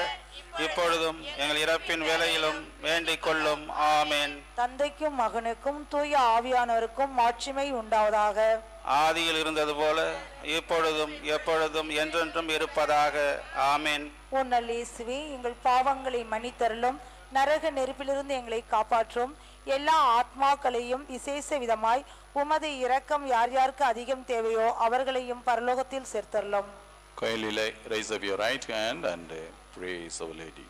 இப்பொழுதும் எங்கள் இறப்பின் வேளையிலும் வேண்டிக் கொள்ளும் ஆமேன். தந்தைக்கும் மகனுக்கும் தூய ஆவியானவருக்கும் மாட்சிமை உண்டாவதாக. ஆதியில் இருந்தது போல இப்பொழுதும் எப்பொழுதும் என்றென்றும் இருப்பதாக ஆமேன். ஓ நல்ல இயேசுவே, எங்கள் பாவங்களை மன்னித்தருளும், நரக நெருப்பிலிருந்து எங்களை காப்பாற்றும், எல்லா ஆத்மாக்களையும் விசேஷ விதமாய் உமது இரக்கம் யார் யாருக்கு அதிகம் தேவையோ அவர்களையும் பரலோகத்தில் சேர்த்தருளும். Kindly raise up your right hand and praise Our Lady.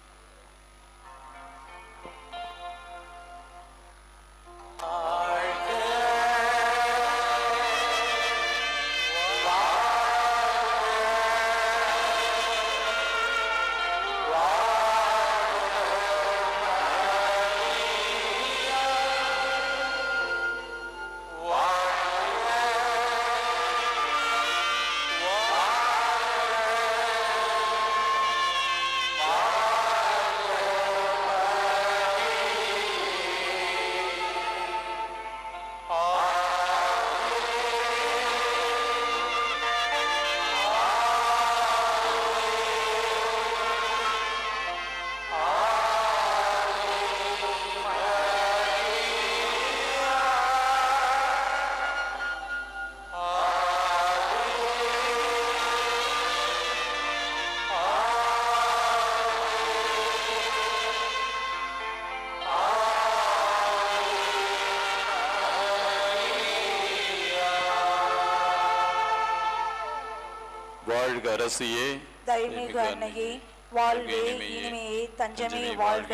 வாழ்க அரசியே, தயமிகு அன்னையே, வாழ்வே இனிமையே, தஞ்சமே வாழ்க.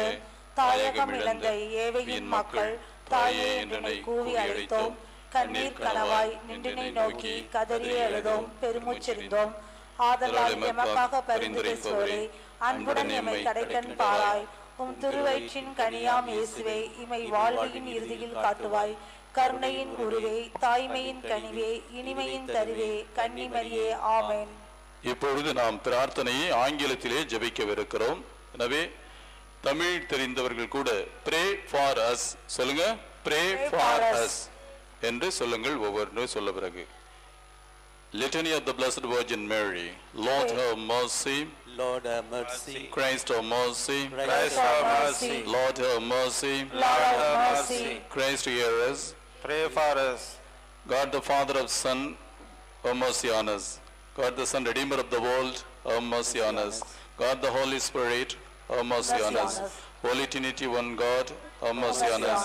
தாயகம் இழந்த ஏழையின் மக்கள் தாயே என்று கூவி அழைத்தோம், கண்ணீர் கனவாய் நின்றினை நோக்கி கதறி அழுதோம், பெருமூச்செறிந்தோம். ஆதலால் எமக்காக பரிந்துரை சோரே, அன்புடன் எம்மை கடைக்கண் பாராய். உம் திருவயிற்றின் கனியாம் இயேசுவே, இமை வாழ்வின் இறுதியில் காட்டுவாய். கருணையின் குருவே, தாய்மையின் கனிவே, இனிமையின் தருவே, கன்னிமரியே, ஆமென். இப்பொழுது நாம் பிரார்த்தனையை ஆங்கிலத்திலே ஜெபிக்கவிருக்கிறோம். எனவே தமிழ் தெரிந்தவர்கள் கூட pray for us சொல்லுங்க. pray for us என்று சொல்லுங்கள். ஒவ்வொரு சொல்ல பிறகு Litany of the Blessed Virgin Mary. Lord have mercy. Lord have mercy. Christ have mercy. Christ have mercy. Lord have mercy. Lord have mercy. Christ hear us. Pray for us. God the Father of Son, have mercy on us. God the Son, Redeemer of the world, have mercy on us. God the Holy Spirit, have mercy on us. Holy Trinity, one God, have mercy on us.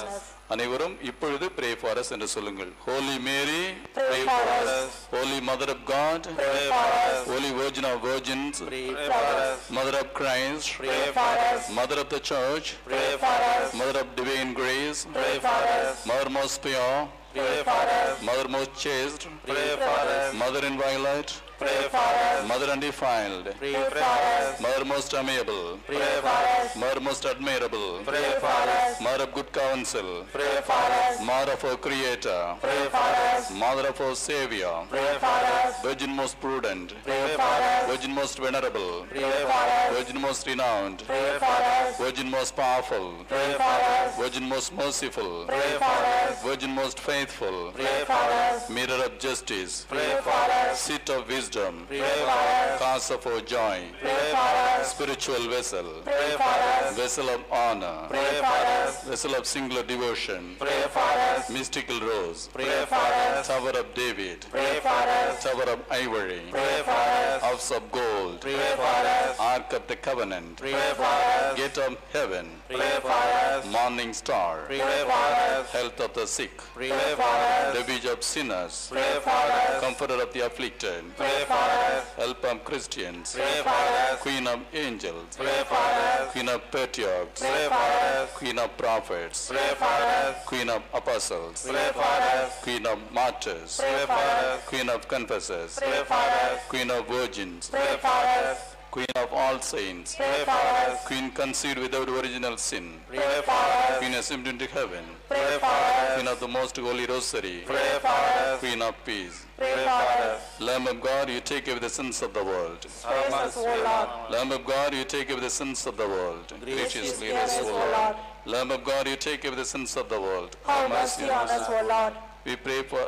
அனைவரும் இப்பொழுது pray for us என்று சொல்லுங்கள். Holy Mary, pray for us. Holy Mother of God, pray for us. Holy Virgin of Virgins, pray for us. Mother of Christ, pray for us. Mother of the Church, pray for us. Mother of Divine Grace, pray for us. Mother most pure, pray for us. Mother most chaste, pray for us. Mother inviolate, pray for us. Mother undefiled, pray for us. Mother most amiable, pray for us. Mother most admirable, pray for us. Mother of good counsel, pray for us. Mother of our Creator, pray for us. Mother of our Savior, pray for us. Virgin most prudent, pray for us. Virgin most venerable, pray for us. Virgin most renowned, pray for us. Virgin most powerful, pray for us. Virgin most merciful, pray for us. Virgin most faithful, pray for us. Mirror of justice, pray for us. Seat of wisdom, pray for us. Cause of our joy, pray for us. Spiritual vessel, pray for us. Vessel of honor, pray for us. Vessel of singular devotion, pray for us. Mystical rose, pray for us. Tower of David, pray for us. Tower of ivory, pray for us. House of gold, pray for us. Ark of the covenant, pray for us. Gate of heaven, pray for us. Morning star, pray for us. Health of the sick, pray for us. Refuge of sinners, pray for us. Comforter of the afflicted, pray for us. Help of Christians, pray for us. Queen of angels, pray for us. Queen of patriarchs, pray for us. Queen of prophets, pray for us. Queen of apostles, pray for us. Queen of martyrs, pray for us. Queen of confessors, pray for us. Queen of virgins, pray for us. Queen of all saints, pray for us. Queen conceived without original sin, pray for us. Queen assumed into heaven, pray for us. Queen of the most holy rosary, pray for us. Queen of peace, pray for us. Lamb of God, you take away the sins of the world. Praise us, O Lord. Lamb of God, you take away the sins of the world. Graciously hear us, O Lord. Lamb of God, you take away the sins of the world. Have mercy on us, O Lord. We pray for.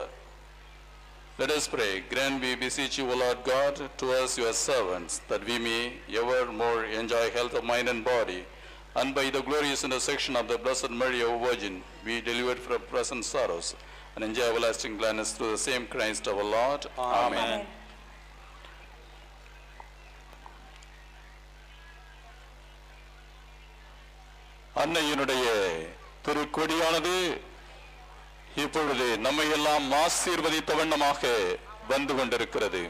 Let us pray. Grant, we beseech you, O Lord God, to us your servants, that we may ever more enjoy health of mind and body, and by the glorious intercession of the Blessed Mary, our Virgin, be delivered from present sorrows, and enjoy everlasting gladness through the same Christ our Lord. Amen. Amen. அன்னையினுடைய திருக்கொடியானது இப்பொழுது நம்மை எல்லாம் ஆசீர்வதித்த வண்ணமாக வந்து கொண்டிருக்கிறது.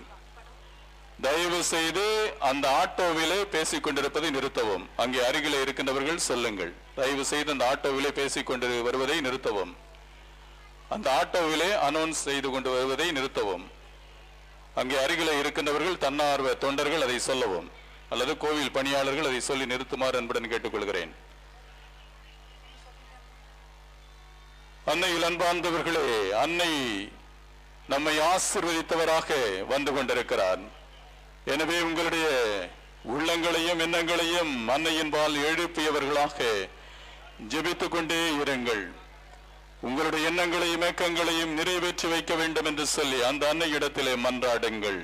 தயவு செய்து அந்த ஆட்டோவிலே பேசிக் கொண்டிருப்பதை நிறுத்தவும். அங்கே அருகிலே இருக்கின்றவர்கள் சொல்லுங்கள், தயவு செய்து அந்த ஆட்டோவிலே பேசிக் கொண்டு வருவதை நிறுத்தவும். அந்த ஆட்டோவிலே அனௌன்ஸ் செய்து கொண்டு வருவதை நிறுத்தவும். அங்கே அருகிலே இருக்கின்றவர்கள் தன்னார்வ தொண்டர்கள் அதை சொல்லவும், அல்லது கோவில் பணியாளர்கள் அதை சொல்லி நிறுத்துமாறு அன்புடன் கேட்டுக்கொள்கிறேன். அன்னையில் அன்பார்ந்தவர்களே, அன்னை நம்மை ஆசீர்வதித்தவராக வந்து கொண்டிருக்கிறார். எனவே உங்களுடைய உள்ளங்களையும் எண்ணங்களையும் அன்னையின் பால் எழுப்பியவர்களாக ஜெபித்துக் கொண்டே இருங்கள். உங்களுடைய எண்ணங்களையும் ஏக்கங்களையும் நிறைவேற்றி வைக்க வேண்டும் என்று சொல்லி அந்த அன்னையிடத்திலே மன்றாடுங்கள்.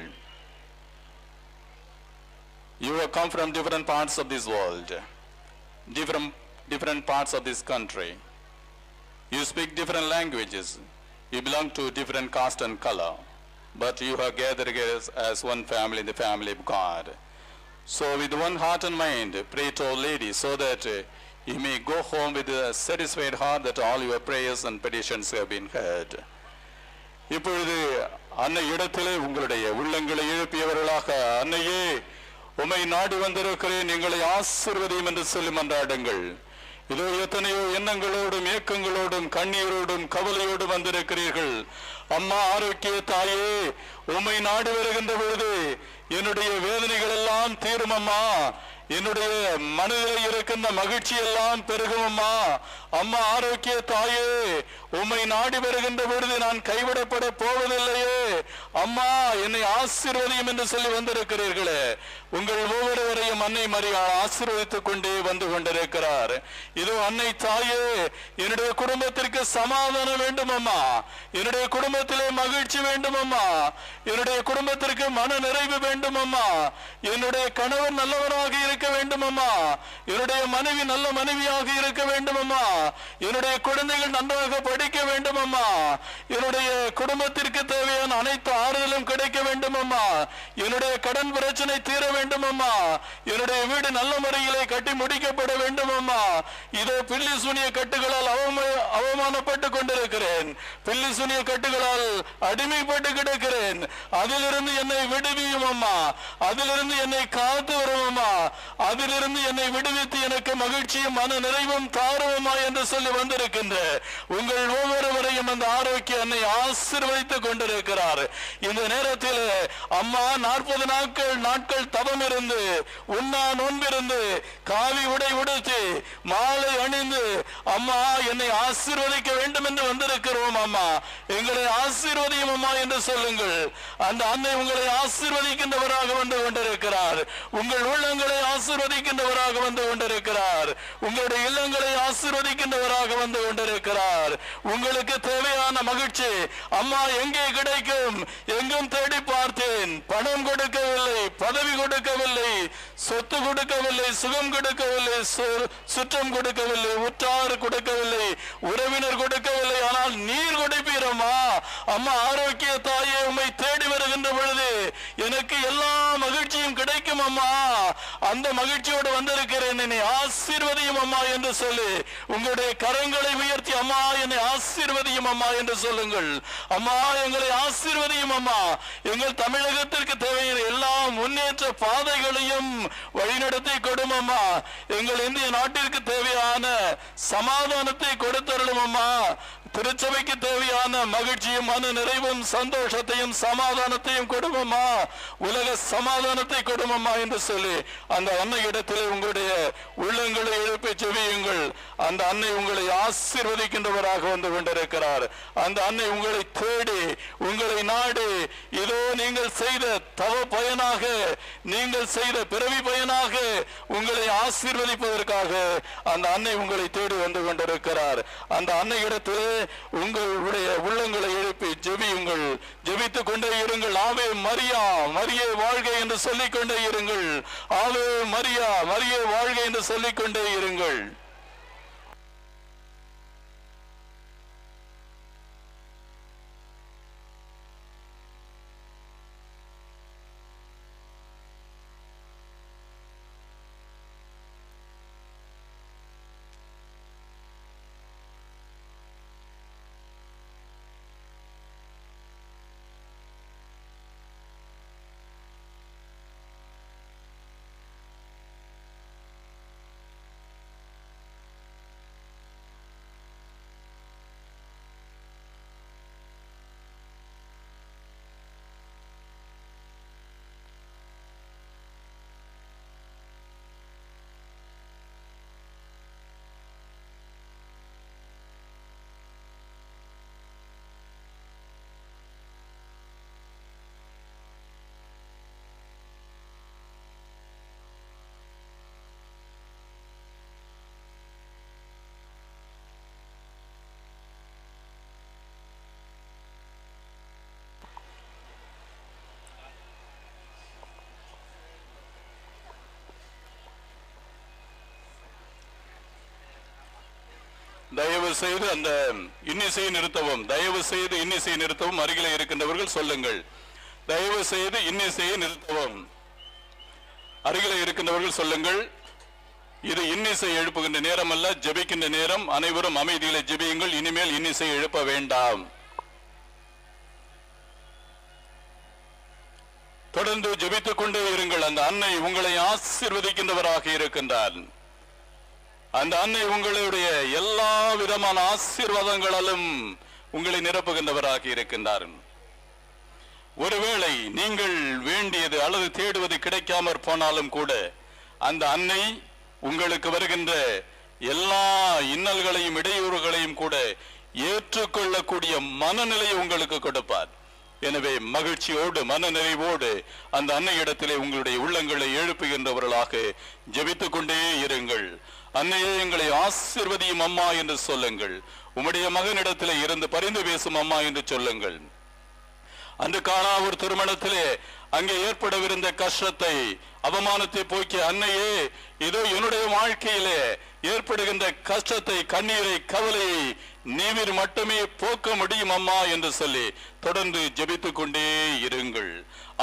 You have come from different parts of this world, different parts of this country. You speak different languages. You belong to different caste and color, but you have gathered as one family in the family of God. So with one heart and mind, pray to Our Lady, so that you may go home with a satisfied heart that all your prayers and petitions have been heard. இப்பொழுது அன்னை இடத்திலே உங்களுடைய உள்ளங்களை எழுப்பியவர்களாக, அன்னையே உம்மை நாடி வந்திருக்கிறேன், எங்களை ஆசீர்வதியும் என்று சொல்லி மன்றாடுங்கள். இதோ எத்தனையோ எண்ணங்களோடும் ஏக்கங்களோடும் கண்ணீரோடும் கவலையோடும் வந்திருக்கிறீர்கள். அம்மா ஆரோக்கிய தாயே, உம்மை நாடி வருகின்ற பொழுது என்னுடைய வேதனைகள் எல்லாம் தீரும் அம்மா, என்னுடைய மனதில் இருக்கின்ற மகிழ்ச்சி எல்லாம் பெருகும் அம்மா. அம்மா ஆரோக்கிய தாயே, உம்மை நாடி வருகின்ற பொழுது நான் கைவிடப்பட போவதில்லையே அம்மா, என்னை ஆசீர்வதியும் என்று சொல்லி வந்திருக்கிறீர்களே. உங்கள் ஒவ்வொருவரையும் அன்னை மரியாள் ஆசீர்வதித்துக் கொண்டே வந்து கொண்டிருக்கிறார். இதோ அன்னை தாயே, என்னுடைய குடும்பத்திற்கு சமாதானம் வேண்டும் அம்மா, என்னுடைய குடும்பத்திலே மகிழ்ச்சி வேண்டும் அம்மா, என்னுடைய குடும்பத்திற்கு மன நிறைவு வேண்டும் அம்மா, என்னுடைய கணவன் நல்லவராக இருக்க வேண்டும் அம்மா. என்னுடைய மனைவி நல்ல மனைவியாக இருக்க வேண்டும் அம்மா. என்னுடைய குழந்தைகள் நன்றாக படிக்க வேண்டும் அம்மா. என்னுடைய குடும்பத்திற்கு தேவையான அனைத்து ஆறுதலும் கிடைக்க வேண்டும் அம்மா. என்னுடைய கடன் பிரச்சனை தீர வேண்டும் அம்மா. என்னுடைய வீடு நல்ல முறையிலே கட்டி முடிக்கப்பட வேண்டும் அம்மா. இதோ பில்லி சூனிய கட்டுகளால் அவமானப்பட்டு கொண்டிருக்கிறேன். பில்லி சூனிய கட்டுகளால் அடிமைப்பட்டு கிடக்கிறேன். அதிலிருந்து என்னை விடுவியும் அம்மா. அதிலிருந்து என்னை காத்து வரும் அம்மா. அதிலிருந்து என்னை விடுவித்து எனக்கு மகிழ்ச்சியும் மன நிறைவும் தாருவமா என்று சொல்லி வந்திருக்கின்ற உங்கள் ஒவ்வொருவரையும் அந்த ஆரோக்கிய அன்னை ஆசீர்வதித்துக் கொண்டிருக்கிறார். இந்த நேரத்தில் அம்மா 40 நாட்கள் தவம் இருந்து உண்ணா நோன்பிருந்து காவி உடை உடுத்தி மாலை அணிந்து அம்மா என்னை ஆசீர்வதிக்க வேண்டும் என்று வந்திருக்கிறோம் அம்மா. எங்களை ஆசீர்வதியும் அம்மா என்று சொல்லுங்கள். அந்த அன்னை உங்களை ஆசீர்வதிக்கின்றவராக வந்து கொண்டிருக்கிறார். உங்கள் உள்ளங்களை ஆசீர்வதிக்கின்றவராக வந்து கொண்டிருக்கிறார். உங்களுடைய இல்லங்களை ஆசீர்வதிக்கின்றவராக வந்து கொண்டிருக்கிறார். உங்களுக்கு தேவையான மகிழ்ச்சி அம்மா எங்கே கிடைக்கும்? எங்கும் தேடி பார்த்தேன். பணம் கொடுக்கவில்லை, பதவி கொடுக்கவில்லை, சொத்து கொடுக்கவில்லை, சுகம் கொடுக்கவில்லை, சுற்றம் கொடுக்கவில்லை, உற்றார் கொடுக்கவில்லை, உறவினர் கொடுக்கவில்லை. ஆனால் நீர் கொடுப்பீரம்மா. அம்மா ஆரோக்கிய தாயே, உம்மை தேடி வருகின்ற பொழுது எனக்கு எல்லா மகிழ்ச்சியும் கிடைக்கும் அம்மா. அந்த மகிழ்ச்சியோடு வந்திருக்கிறேன். என்னை ஆசீர்வதியும் அம்மா என்று சொல்லி உங்களுடைய கரங்களை உயர்த்தி அம்மா என்னை ஆசீர்வதியும் அம்மா என்று சொல்லுங்கள். அம்மா எங்களை ஆசீர்வதியும் அம்மா. எங்கள் தமிழகத்திற்கு தேவையான எல்லா முன்னேற்ற பாதைகளையும் வழிநடத்தி கொடும் அம்மா. எங்கள் இந்திய நாட்டிற்கு தேவையான சமாதானத்தை கொடுத்தருளும் அம்மா. திருச்சபைக்கு தேவையான மகிழ்ச்சியும் மன நிறைவும் சந்தோஷத்தையும் சமாதானத்தையும் கொடுமம்மா. உலக சமாதானத்தை கொடுமம்மா என்று சொல்லி அந்த அன்னை இடத்திலே உங்களுடைய உள்ளங்களை எழுப்பி செவியுங்கள். அந்த அன்னை உங்களை ஆசீர்வதிக்கின்றவராக வந்து கொண்டிருக்கிறார். அந்த அன்னை உங்களை தேடி உங்களை நாடி இதோ நீங்கள் செய்த தவ பயனாக, நீங்கள் செய்த பிறவி பயனாக உங்களை ஆசீர்வதிப்பதற்காக அந்த அன்னை உங்களை தேடி வந்து கொண்டிருக்கிறார். அந்த அன்னை இடத்திலே உங்களுடைய உள்ளங்களை எழுப்பி ஜெபியுங்கள். ஜெபித்துக் கொண்டே இருங்கள். ஆவே மரியா, மரியே வாழ்க என்று சொல்லிக் கொண்டே இருங்கள். ஆவே மரியா, மரியே வாழ்க என்று சொல்லிக் கொண்டே இருங்கள். தயவு செய்து அந்த இன்னிசையை நிறுத்தவும். தயவு செய்து இன்னிசையை நிறுத்தவும். அருகிலே இருக்கின்றவர்கள் சொல்லுங்கள். தயவு செய்து இன்னிசையை நிறுத்தவும். அருகிலே இருக்கின்றவர்கள் சொல்லுங்கள். இது இன்னிசை எழுப்புகின்ற நேரம் அல்ல, ஜெபிக்கின்ற நேரம். அனைவரும் அமைதியிலே ஜெபியுங்கள். இனிமேல் இன்னிசை எழுப்ப வேண்டாம். தொடர்ந்து ஜெபித்துக் கொண்டே இருங்கள். அந்த அன்னை உங்களை ஆசீர்வதிக்கின்றவராக இருக்கின்றார். அந்த அன்னை உங்களுடைய எல்லா விதமான ஆசீர்வாதங்களிலும் உங்களை நிரப்புகின்றவராக இருக்கின்றார். ஒருவேளை நீங்கள் வேண்டியது அல்லது தேடுவது கிடைக்காமற் போனாலும் கூட அந்த அன்னை உங்களுக்கு வருகின்ற எல்லா இன்னல்களையும் இடையூறுகளையும் கூட ஏற்றுக்கொள்ளக்கூடிய மனநிலையை உங்களுக்கு கொடுப்பார். எனவே மகிழ்ச்சியோடு மன நிறைவோடு அந்த அன்னை இடத்திலே உங்களுடைய உள்ளங்களை எழுப்புகின்றவர்களாக ஜெபித்துக் கொண்டே இருங்கள். அன்னையே எங்களை ஆசீர்வதியும் அம்மா என்று சொல்லுங்கள். உம்முடைய மகனிடத்திலே இருந்து பரிந்து பேசும் அம்மா என்று சொல்லுங்கள். அந்த காணா ஒரு திருமணத்திலே அங்கே ஏற்படவிருந்த கஷ்டத்தை, அவமானத்தை போக்கிய அன்னையே, இதோ என்னுடைய வாழ்க்கையிலே ஏற்படுகின்ற கஷ்டத்தை, கண்ணீரை, கவலையை நீர் மட்டுமே போக்க முடியும் அம்மா என்று சொல்லி தொடர்ந்து ஜெபித்துக் கொண்டே இருங்கள்.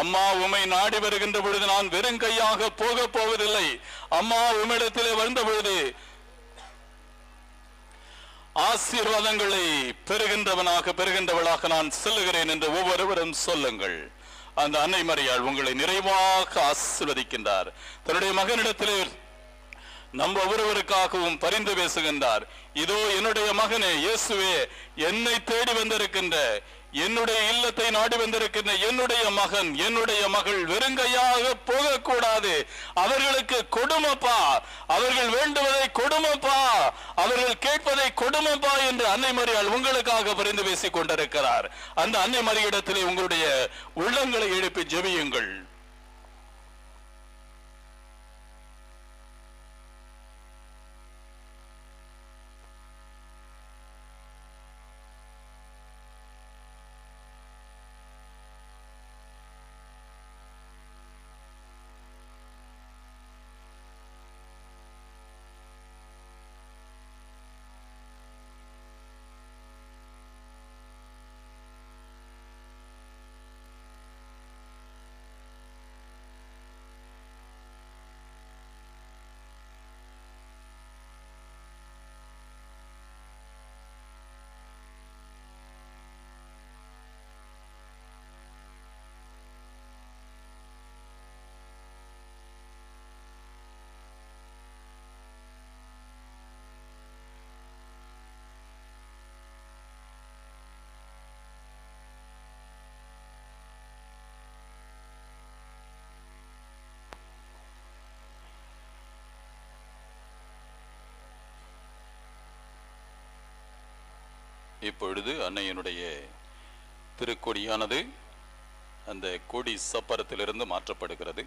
அம்மா, உம்மை நாடி வருகின்ற பொழுது நான் வெறும் கையாக போக போவதில்லை. அம்மா, உம்மிடத்திலே வந்த பொழுது ஆசீர்வாதங்களை பெறுகின்றவளாக நான் செல்லுகிறேன் என்று ஒவ்வொருவரும் சொல்லுங்கள். அந்த அன்னை மரியாள் உங்களை நிறைவாக ஆசீர்வதிக்கின்றார். தன்னுடைய மகனிடத்திலே நம் ஒவ்வொருவருக்காகவும் பரிந்து பேசுகின்றார். இதோ என்னுடைய மகனே இயேசுவே, என்னை தேடி வந்திருக்கின்ற, என்னுடைய இல்லத்தை நாடி வந்திருக்கின்ற என்னுடைய மகன், என்னுடைய மகள் வெறுங்கையாக போகக்கூடாது. அவர்களுக்கு கொடுமப்பா, அவர்கள் வேண்டுவதை கொடுமப்பா, அவர்கள் கேட்பதை கொடுமப்பா என்று அன்னை மரியாள் உங்களுக்காக பரிந்து பேசிக் கொண்டிருக்கிறார். அந்த அன்னை மரியிடத்திலே உங்களுடைய உள்ளங்களை எழுப்பி ஜெபியுங்கள். இப்பொழுது அன்னையினுடைய திருக்கொடியானது அந்த கொடி சப்பரத்திலிருந்து மாற்றப்படுகிறது.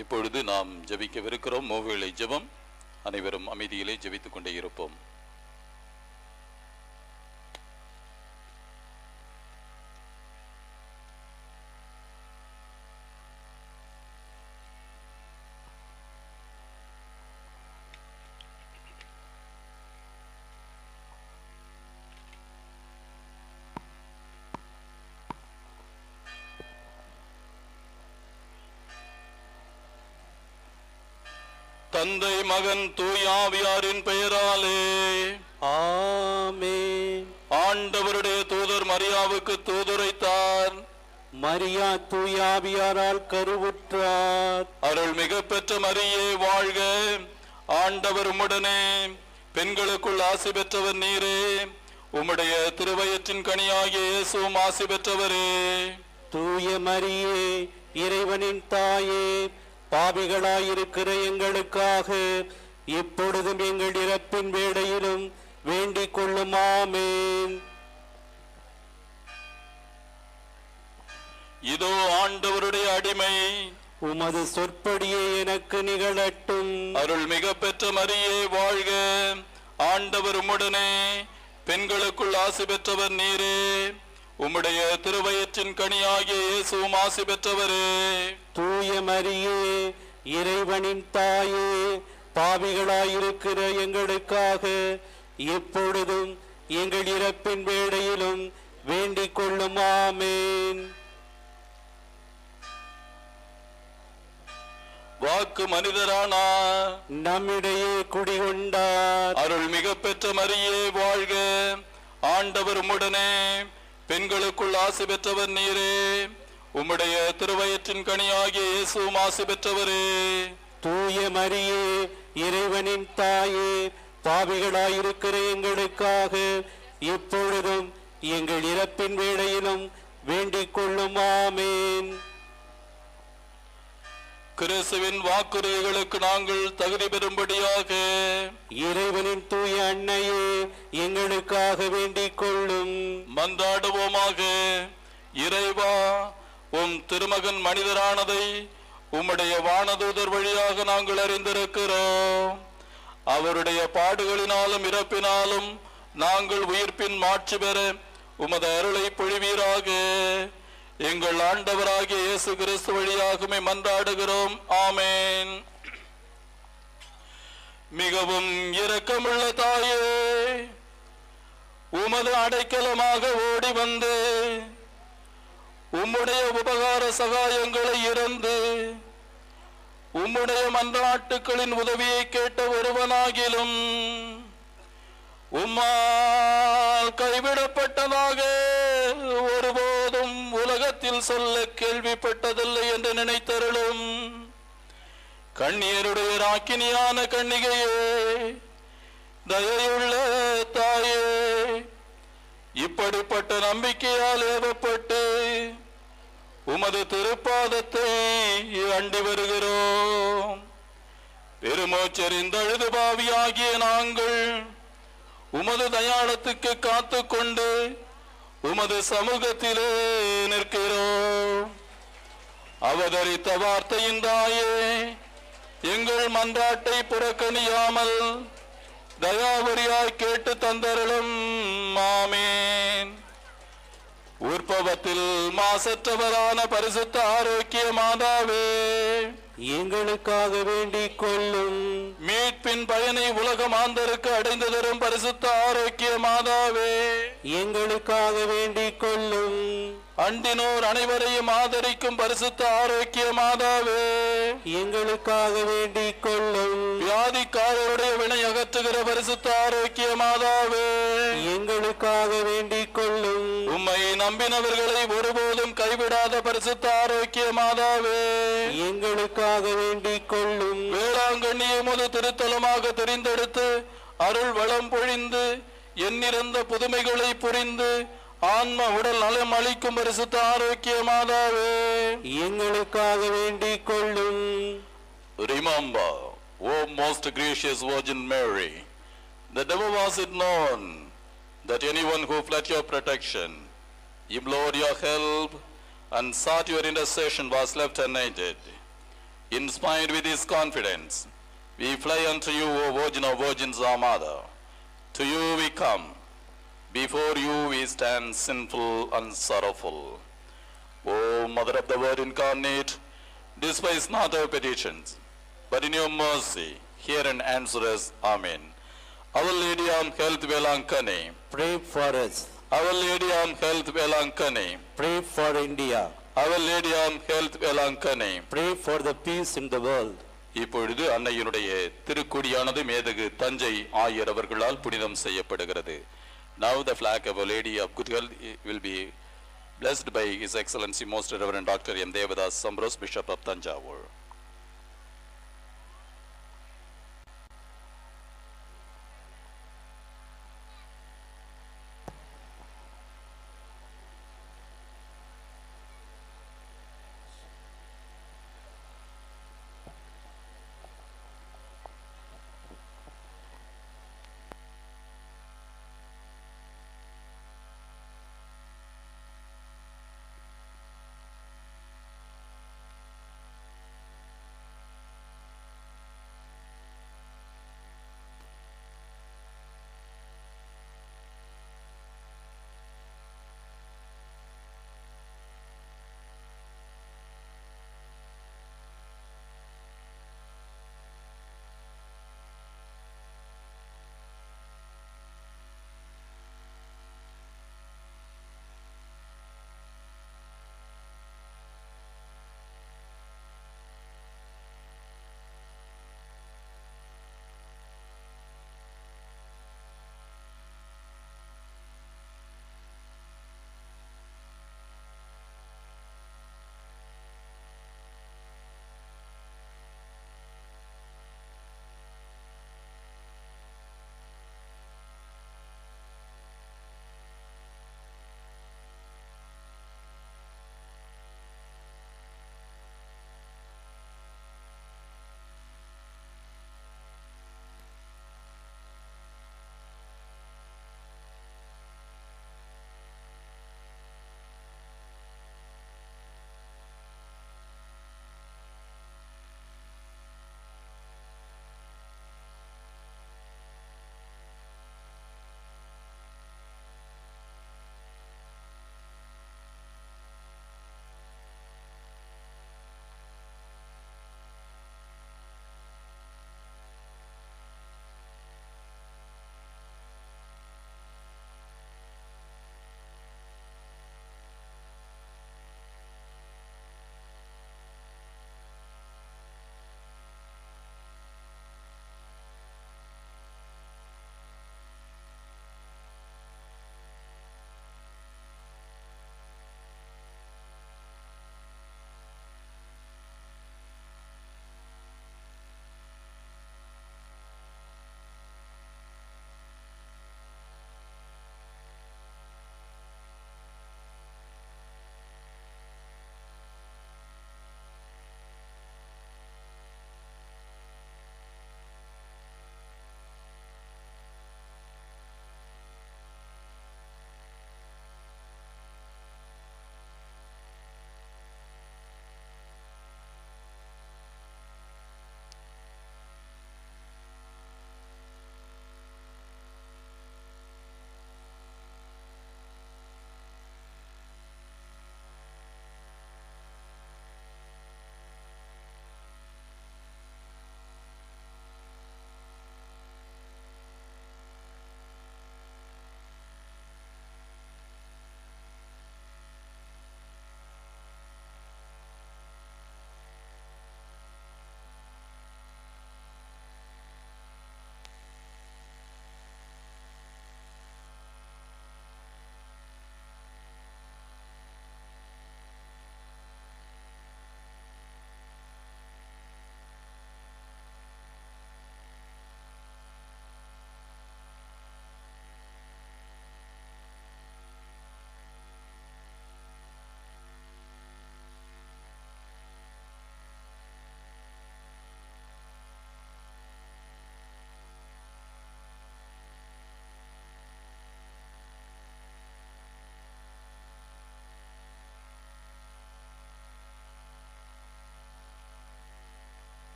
இப்பொழுது நாம் ஜெபிக்கவிருக்கிறோம் மூவேளை ஜெபம். அனைவரும் அமைதியிலே ஜெபித்துக் கொண்டே இருப்போம். தந்தை மகன் தூயாவியாரின் பெயராலே ஆமென். ஆண்டவருடைய தூதர் மரியாவுக்கு தூதுரைத்தார். மரியா தூயாவியாரால் கருவுற்றார். அருள் மிக பெற்ற மரியே வாழ்க, ஆண்டவர் உம்முடனே, பெண்களுக்குள் ஆசி பெற்றவர் நீரே, உம்முடைய திருவயிற்றின் கனியாகிய இயேசுவும் ஆசி பெற்றவரே. தூய மரியே, இறைவனின் தாயே, பாவிகளாயிருக்கிற எங்களுக்காக இப்பொழுதும் எங்கள் இறப்பின் வேளையிலும் வேண்டிக் கொள்ளும். ஆமென். இதோ ஆண்டவருடைய அடிமை, உமது சொற்படியே எனக்கு நிகழட்டும். அருள் மிக பெற்ற மரியே வாழ்க, ஆண்டவர் உம்முடனே, பெண்களுக்குள் ஆசி பெற்றவர் நீரே, உம்முடைய திருவயிற்றின் கனியாகிய இயேசுவும் ஆசி பெற்றவரே. தூய மரியே, இறைவனின் தாயே, பாவிகளாயிருக்கிற எங்களுக்காக எப்பொழுதும் எங்கள் இறப்பின் வேளையிலும் வேண்டிக் கொள்ளும். ஆமென். வாக்கு மனிதரானார், நம்மிடையே குடிகொண்டார். அருள் மிக பெற்ற மரியே வாழ்க. ஆண்டவர் உம்முடனே, பெண்களுக்குள் ஆசி பெற்றவர் நீரே. உம்முடைய திருவயிற்றின் கனியாகிய இயேசுவும் ஆசி பெற்றவரே. தூய மரியே, இறைவனின் தாயே, பாவிகளாயிருக்கிற எங்களுக்காக இப்பொழுதும் எங்கள் இறப்பின் வேளையிலும் வேண்டிக் கொள்ளும். ஆமேன். கிறிஸ்துவின் வாக்குறுதிகளுக்கு நாங்கள் தகுதி பெறும்படியாக இறைவனின் தூய அன்னையே, எங்களுக்காக வேண்டிக் கொள்ளும். மன்றாடுவோமாக. இறைவா, உம் திருமகன் மனிதரானதை உம்முடைய வானதூதர் வழியாக நாங்கள் அறிந்திருக்கிறோம். அவருடைய பாடுகளினாலும் இறப்பினாலும் நாங்கள் உயிர்ப்பின் மாட்சி பெற உமது அருளை பொழிவீராக. எங்கள் ஆண்டவராகிய இயேசு கிறிஸ்து வழியாகவே மன்றாடுகிறோம். ஆமேன். மிகவும் இரக்கமுள்ள தாயே, உமது அடைக்கலமாக ஓடி வந்து உம்முடைய உபகார சகாயங்களை இறந்து உம்முடைய மன்றாட்டுக்களின் உதவியை கேட்ட ஒருவனாகிலும் உம்மால் கைவிடப்பட்டதாக ஒருபோதும் உலகத்தில் சொல்ல கேள்விப்பட்டதில்லை என்று நினைத்தருளும். கண்ணியருடைய ராக்கினியான கன்னிகையே, தயையுள்ள தாயே, இப்படிப்பட்ட நம்பிக்கையால் ஏவப்பட்டு உமது திருப்பாதத்தை அண்டி வருகிறோம். பெருமூச்செறிந்தழுது பாவியாகிய நாங்கள் உமது தயாளத்துக்கு காத்து கொண்டு உமது சமூகத்திலே நிற்கிறோம். அவதரித்த வார்த்தையின் தாயே, எங்கள் மன்றாட்டை புறக்கணியாமல் தயாவரியாய் கேட்டு தந்தருளும். ஆமேன். உற்பவத்தில் மாசற்றவரான பரிசுத்த ஆரோக்கிய மாதாவே, எங்களுக்காக வேண்டிக் கொள்ளும். மீட்பின் பயனை உலக மாந்தருக்கு அடைந்து தரும் பரிசுத்த ஆரோக்கிய மாதாவே, எங்களுக்காக வேண்டிக் கொள்ளும். அண்டினோர் அனைவரையும் ஆதரிக்கும் பரிசுத்த ஆரோக்கிய மாதாவே, எங்களுக்காக வேண்டிக் கொள்ளும். வியாதிக்காரருடைய வினை அகற்றுகிற பரிசுத்த ஆரோக்கிய மாதாவே, எங்களுக்காக வேண்டிக் கொள்ளும். உம்மை நம்பினவர்களை ஒருபோதும் கைவிடாத பரிசுத்த ஆரோக்கிய மாதாவே, எங்களுக்காக வேண்டிக் கொள்ளும். வேளாங்கண்ணியை முது திருத்தலமாக தெரிந்தெடுத்து அருள் வளம் பொழிந்து எண்ணிறந்த புதுமைகளை புரிந்து ஆன்ம உடல் நலம் அளிக்கும் பரிசுத்த ஆரோக்கிய மாதாவே, எங்களுக்காக வேண்டிக் கொள்ளும். Remember, O most gracious Virgin Mary, that never was it known that anyone who fled your protection, implored your help, and sought your intercession was left unaided. Inspired with this confidence, we fly unto you, O Virgin of Virgins, our Mother. To you we come. Before you we stand sinful and sorrowful. O Mother of the Word incarnate, despise not our petitions, but in your mercy hear and answer us. Amen. Our Lady of Health, Velankane, Pray for us. Our Lady of Health, Velankane, Pray for India. Our Lady of Health, Velankane. Pray for the peace in the world. இப்பொழுது அன்னையினுடைய திருக்கொடியானது மேதகு தஞ்சை ஆயர் அவர்களால் புனிதம் செய்யப்படுகிறது. Now the flag of Our Lady of Good Health will be blessed by His Excellency Most Reverend Dr. M. Devadas Ambrose, Bishop of Tanjavur.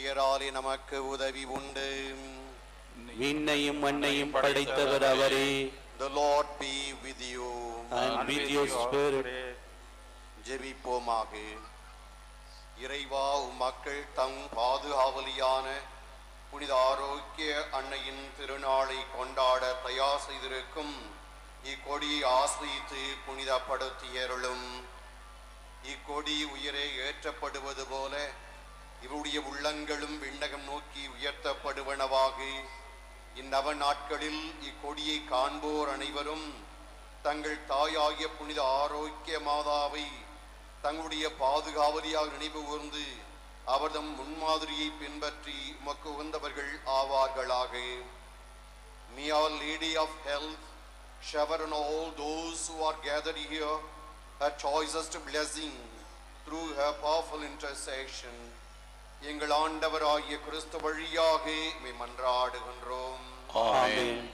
பெயராலே நமக்கு உதவி உண்டு. விண்ணையும் மண்ணையும் படைத்தவர் அவரே. The Lord be with you. And with your spirit. ஜெபிப்போமாக. இறைவா, மக்கள் தம் பாதுகாவலியான புனித ஆரோக்கிய அன்னையின் திருநாளை கொண்டாட தயார் செய்திருக்கும் இக்கொடியை ஆசிரித்து புனிதப்படுத்தியருளும். இக்கொடி உயிரை ஏற்றப்படுவது போல இவருடைய உள்ளங்களும் விண்ணகம் நோக்கி உயர்த்தப்படுவனவாக இந்நவ நாட்களில் இக்கொடியை காண்போர் அனைவரும் தங்கள் தாயாகிய புனித ஆரோக்கிய மாதாவை தங்களுடைய பாதுகாவலியாக நினைவு கூர்ந்து அவர்தம் முன்மாதிரியை பின்பற்றி உமக்கு உகந்தவர்கள் ஆவார்களாக. May Our Lady of Health shower on all those who are gathered here her choicest blessing through her powerful intercession. எங்கள் ஆண்டவராகிய கிறிஸ்து வழியாக மன்றாடுகின்றோம். ஆமென்.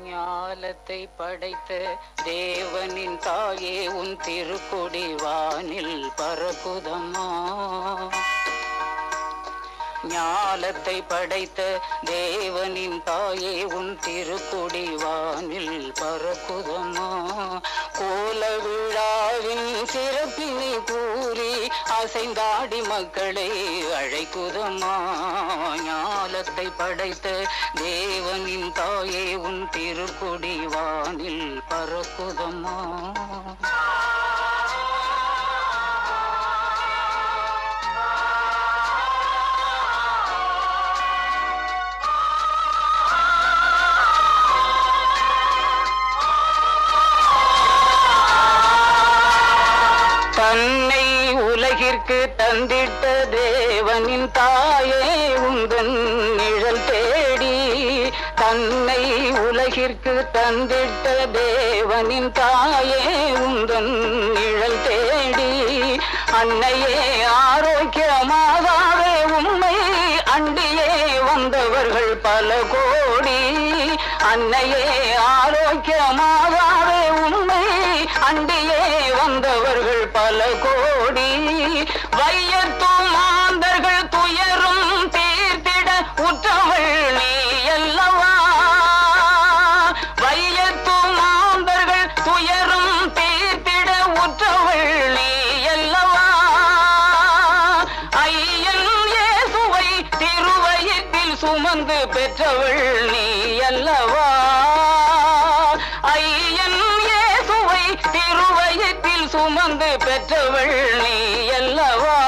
ஞாலத்தை படைத்த தேவனின் தாயே உன் திருக்கொடி வானில் பறக்குதம்மா. ஞாலத்தை படைத்த தேவனின் தாயே உன் திருக்கொடி வானில் பறக்குதம்மா. கோல விழாவின் சிறப்பினை கூறி அசைந்தாடி மக்களை அழைக்குதம்மா. ஞாலத்தை படைத்த தேவனின் தாயே உன் திருக்கொடி வானில் பறக்குதம்மா. தன்னை உலகிற்கு தந்திட்ட தேவனின் தாயே உந்தன் நிழல் தேடி. தன்னை உலகிற்கு தந்திட்ட தேவனின் தாயே உந்தன் நிழல் தேடி. அன்னையே ஆரோக்கியமாகவே உம்மை அண்டியே வந்தவர்கள் பல கோடி. அன்னையே ஆரோக்கியமாகவே உம்மை அண்டியே வந்தவர்கள் பல கோடி. வையத்தும் மாந்தர்கள் துயரும் தீர்த்திட உற்றவள் நீ அல்லவா. வையத்தும் மாந்தர்கள் துயரும் தீர்த்திட உற்றவள் நீ அல்லவா. ஐயன் இயேசுவை திருவயிற்றில் வயிற்றில் சுமந்து பெற்றவள் நீ அல்லவா ஐயன் இயேசுவை திருவயிற்றில் சுமந்து பெற்றவள் நீ அல்லவா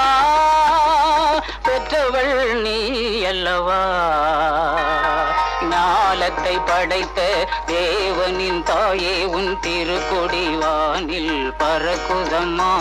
பெற்றவள் நீ அல்லவா ஞாலத்தை படைத்த தேவனின் தாயே உன் திருக்கொடி வானில் பறக்குதம்மா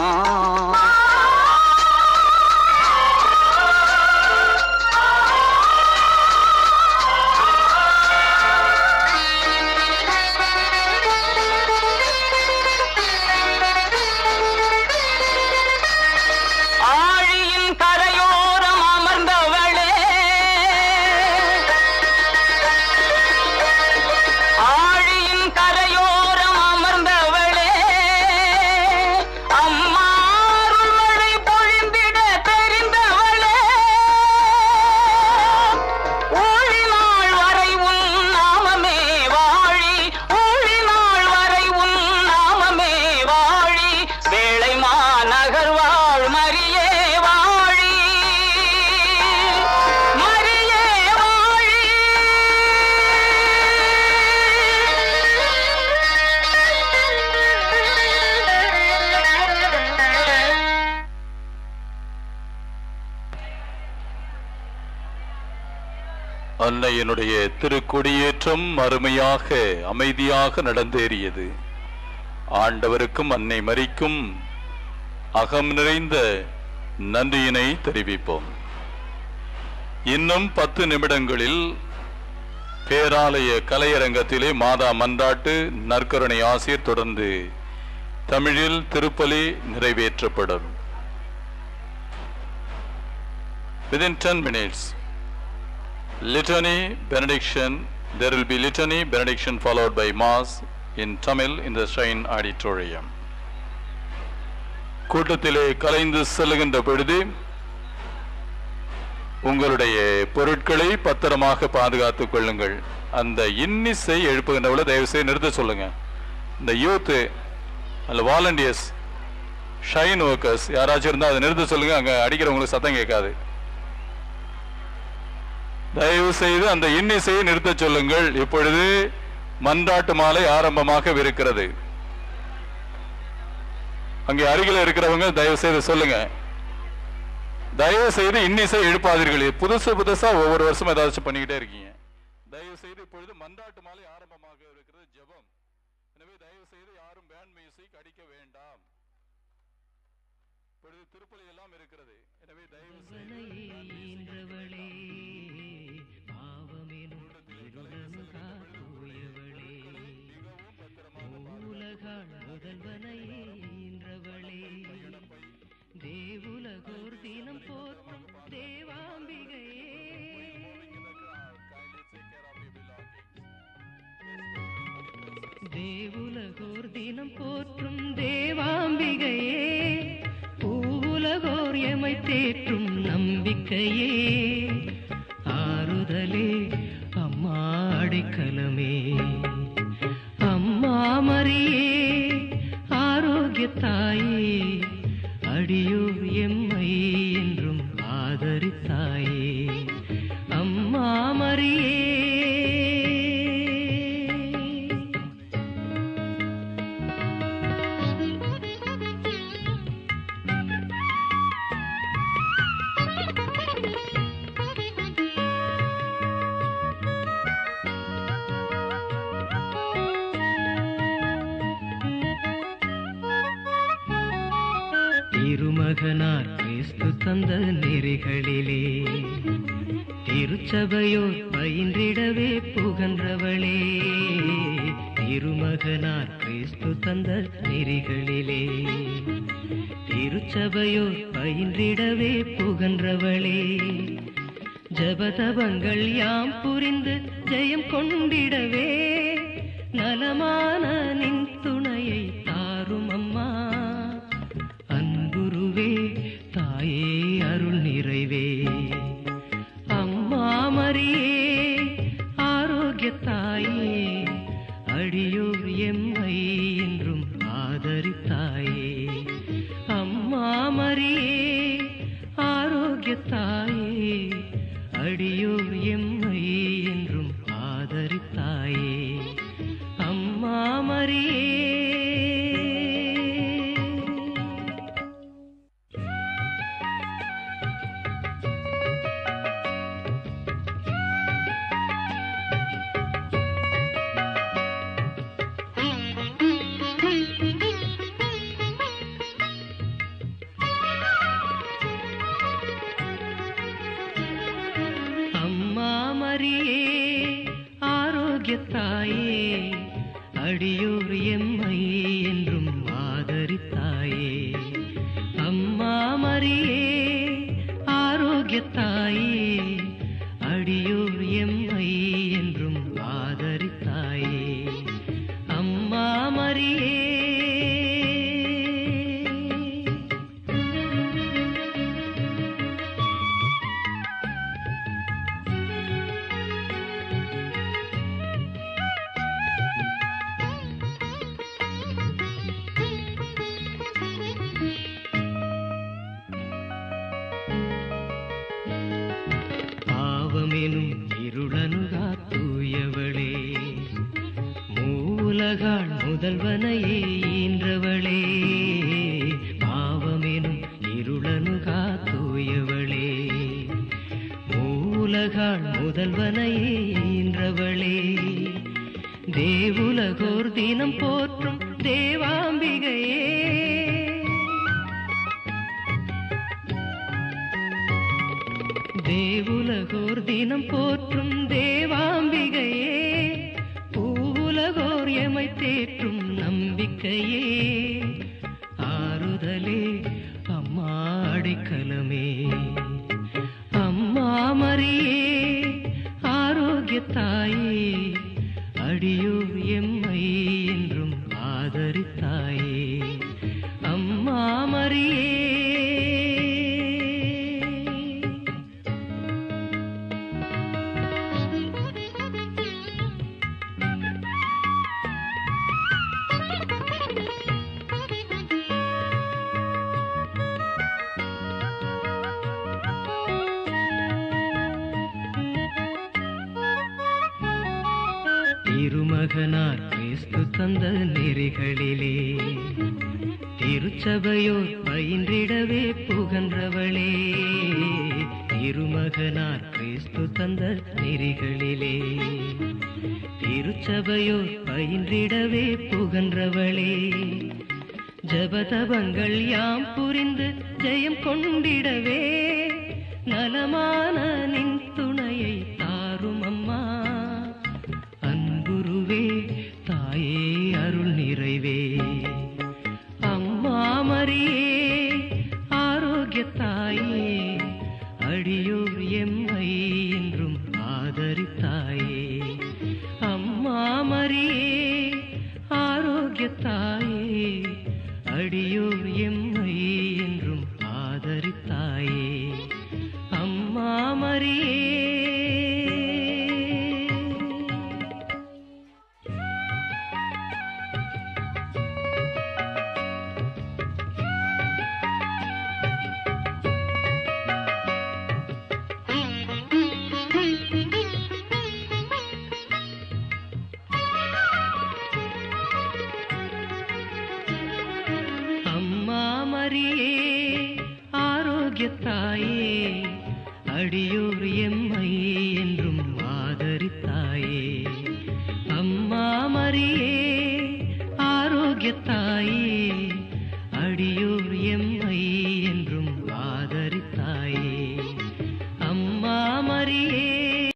அன்னையினுடைய திருக்கொடியேற்றம் அருமையாக அமைதியாக நடந்தேறியது. ஆண்டவருக்கும் அன்னை மரிக்கும் அகம் நிறைந்த நன்றியினை தெரிவிப்போம். இன்னும் 10 நிமிடங்களில் பேராலய கலையரங்கத்திலே மாதா மன்றாட்டு நற்கருணை ஆசிர் தொடர்ந்து தமிழில் திருப்பலி நிறைவேற்றப்படும். Within 10 minutes, litany, benediction, there will be litany, benediction followed by mass in Tamil in the Shrine Auditorium. கூட்டத்திலே கலைந்து செல்லுகின்ற பொழுது உங்களுடைய பொருட்களை பத்திரமாக பாதுகாத்துக் கொள்ளுங்கள். அந்த இன்னிசை எழுப்புகின்றவளை தயவு செய்து நிறுத்த சொல்லுங்க. இந்த யூத் அல்ல வாலண்டியர்ஸ் ஷைன் ஒர்க்கர்ஸ் யாராச்சும் இருந்தால் அதை நிறுத்த சொல்லுங்க. அங்கே அடிக்கிறவங்களுக்கு சத்தம் கேட்காது. தயவு செய்து அந்த இன்னிசையை நிறுத்த சொல்லுங்கள். இப்பொழுது மன்றாட்டு மாலை ஆரம்பமாக இருக்கிறது. அங்கே அருகில் இருக்கிறவங்க தயவு செய்து சொல்லுங்க. தயவு செய்து இன்னிசை எழுப்பாதீர்கள். புதுசா ஒவ்வொரு வருஷம் ஏதாச்சும் பண்ணிக்கிட்டே இருக்கீங்க. தயவு செய்து இப்பொழுது மன்றாட்டு மாலை ஆரம்பமாக இருக்கிறது, ஜெபம். எனவே தயவு செய்து யாரும் பேண்ட் மியூசிக் அடிக்க வேண்டாம். இப்பொழுது திருப்பலி எல்லாம் இருக்கிறது. எனவே தயவு செய்து தேவுலகோர் தினம் போற்றும் தேவாம்பிகையே, தேவுலகோர் தினம் போற்றும் தேவாம்பிகையே, பூவுலகோர் எமை தேற்றும் நம்பிக்கையே, ஆறுதலே அம்மா அடைக்கலமே, அம்மா மரியே ஆரோக்கியத்தாயே, அடியோர் எம்மை என்றும் ஆதரித்தாயே, அம்மா மரியே. திருமகனார் கிறிஸ்து தந்த நெறிகளிலே திருச்சபையோர் பயின்றிடவே புகன்றவளே, திருமகனார் கிறிஸ்து தந்த நெறிகளிலே திருச்சபையோர் பயின்றிடவே புகன்றவளே, ஜபதபங்கள் யாம் புரிந்து ஜெயம் கொண்டிடவே நலமான நின் துணையை தாரும் அம்மா, அன்புருவே தாயே அருள் நிறைவே, அம்மா மரியே ஆரோக்கியத்தாயே, அடியோர் எம்மை என்றும் ஆதரித்தாயே, அம்மா மரியே ஆரோக்கியத்தாயே, அடியோர் எம் ஆரோக்கியத்தாயே அடியோர் எம்மை என்றும் ஆதரித்தாயே அம்மா மரியே ஆரோக்கியத்தாயே அடியோர் எம்மை என்றும் ஆதரித்தாயே அம்மா மரியே. பாவமெனும் இருளனுகா தூயவளே மூலகாள் முதல்வனையே ஈன்றவளே பாவமெனும் இருளனுகா தூயவளே மூலகாள் முதல்வனையே ஈன்றவளே தேவுலகோர் தினம் போற்றும் தேவாம்பிகையே தேவுலகோர் தினம் போற்றும் தேவாம்பிகையே பூவுலகோர் எமை தேற்றும் நம்பிக்கையே ஆறுதலே அம்மா அடைக்கலமே அம்மா மரியே ஆரோக்கியத்தாயே அடியோர் எம்மை என்றும் ஆதரித்தாயே அம்மா மரியே. திருமகனார் கிறிஸ்து தந்த நெறிகளிலே திருச்சபையோர் பயின்றிடவே புகன்றவளே திருமகனார் கிறிஸ்து தந்த நெறிகளிலே திருச்சபையோர் பயின்றிடவே புகன்றவளே ஜபதபங்கள் யாம் புரிந்து ஜெயம் கொண்டிடவே நலமான நின் துணையை தாரும் அம்மா அன்புருவே தாயே அருள் நிறைவே அம்மா மரியே ஆரோக்கியத்தாயே அடியோர் எம்மை என்றும் ஆதரித்தாயே அம்மா மரியே ஆரோக்கியத்தாயே அடியோர் எம்மை என்றும் ஆதரித்தாயே அம்மா மரியே. மரியே ஆரோக்கியத்தாயே அடியோர் எம்மை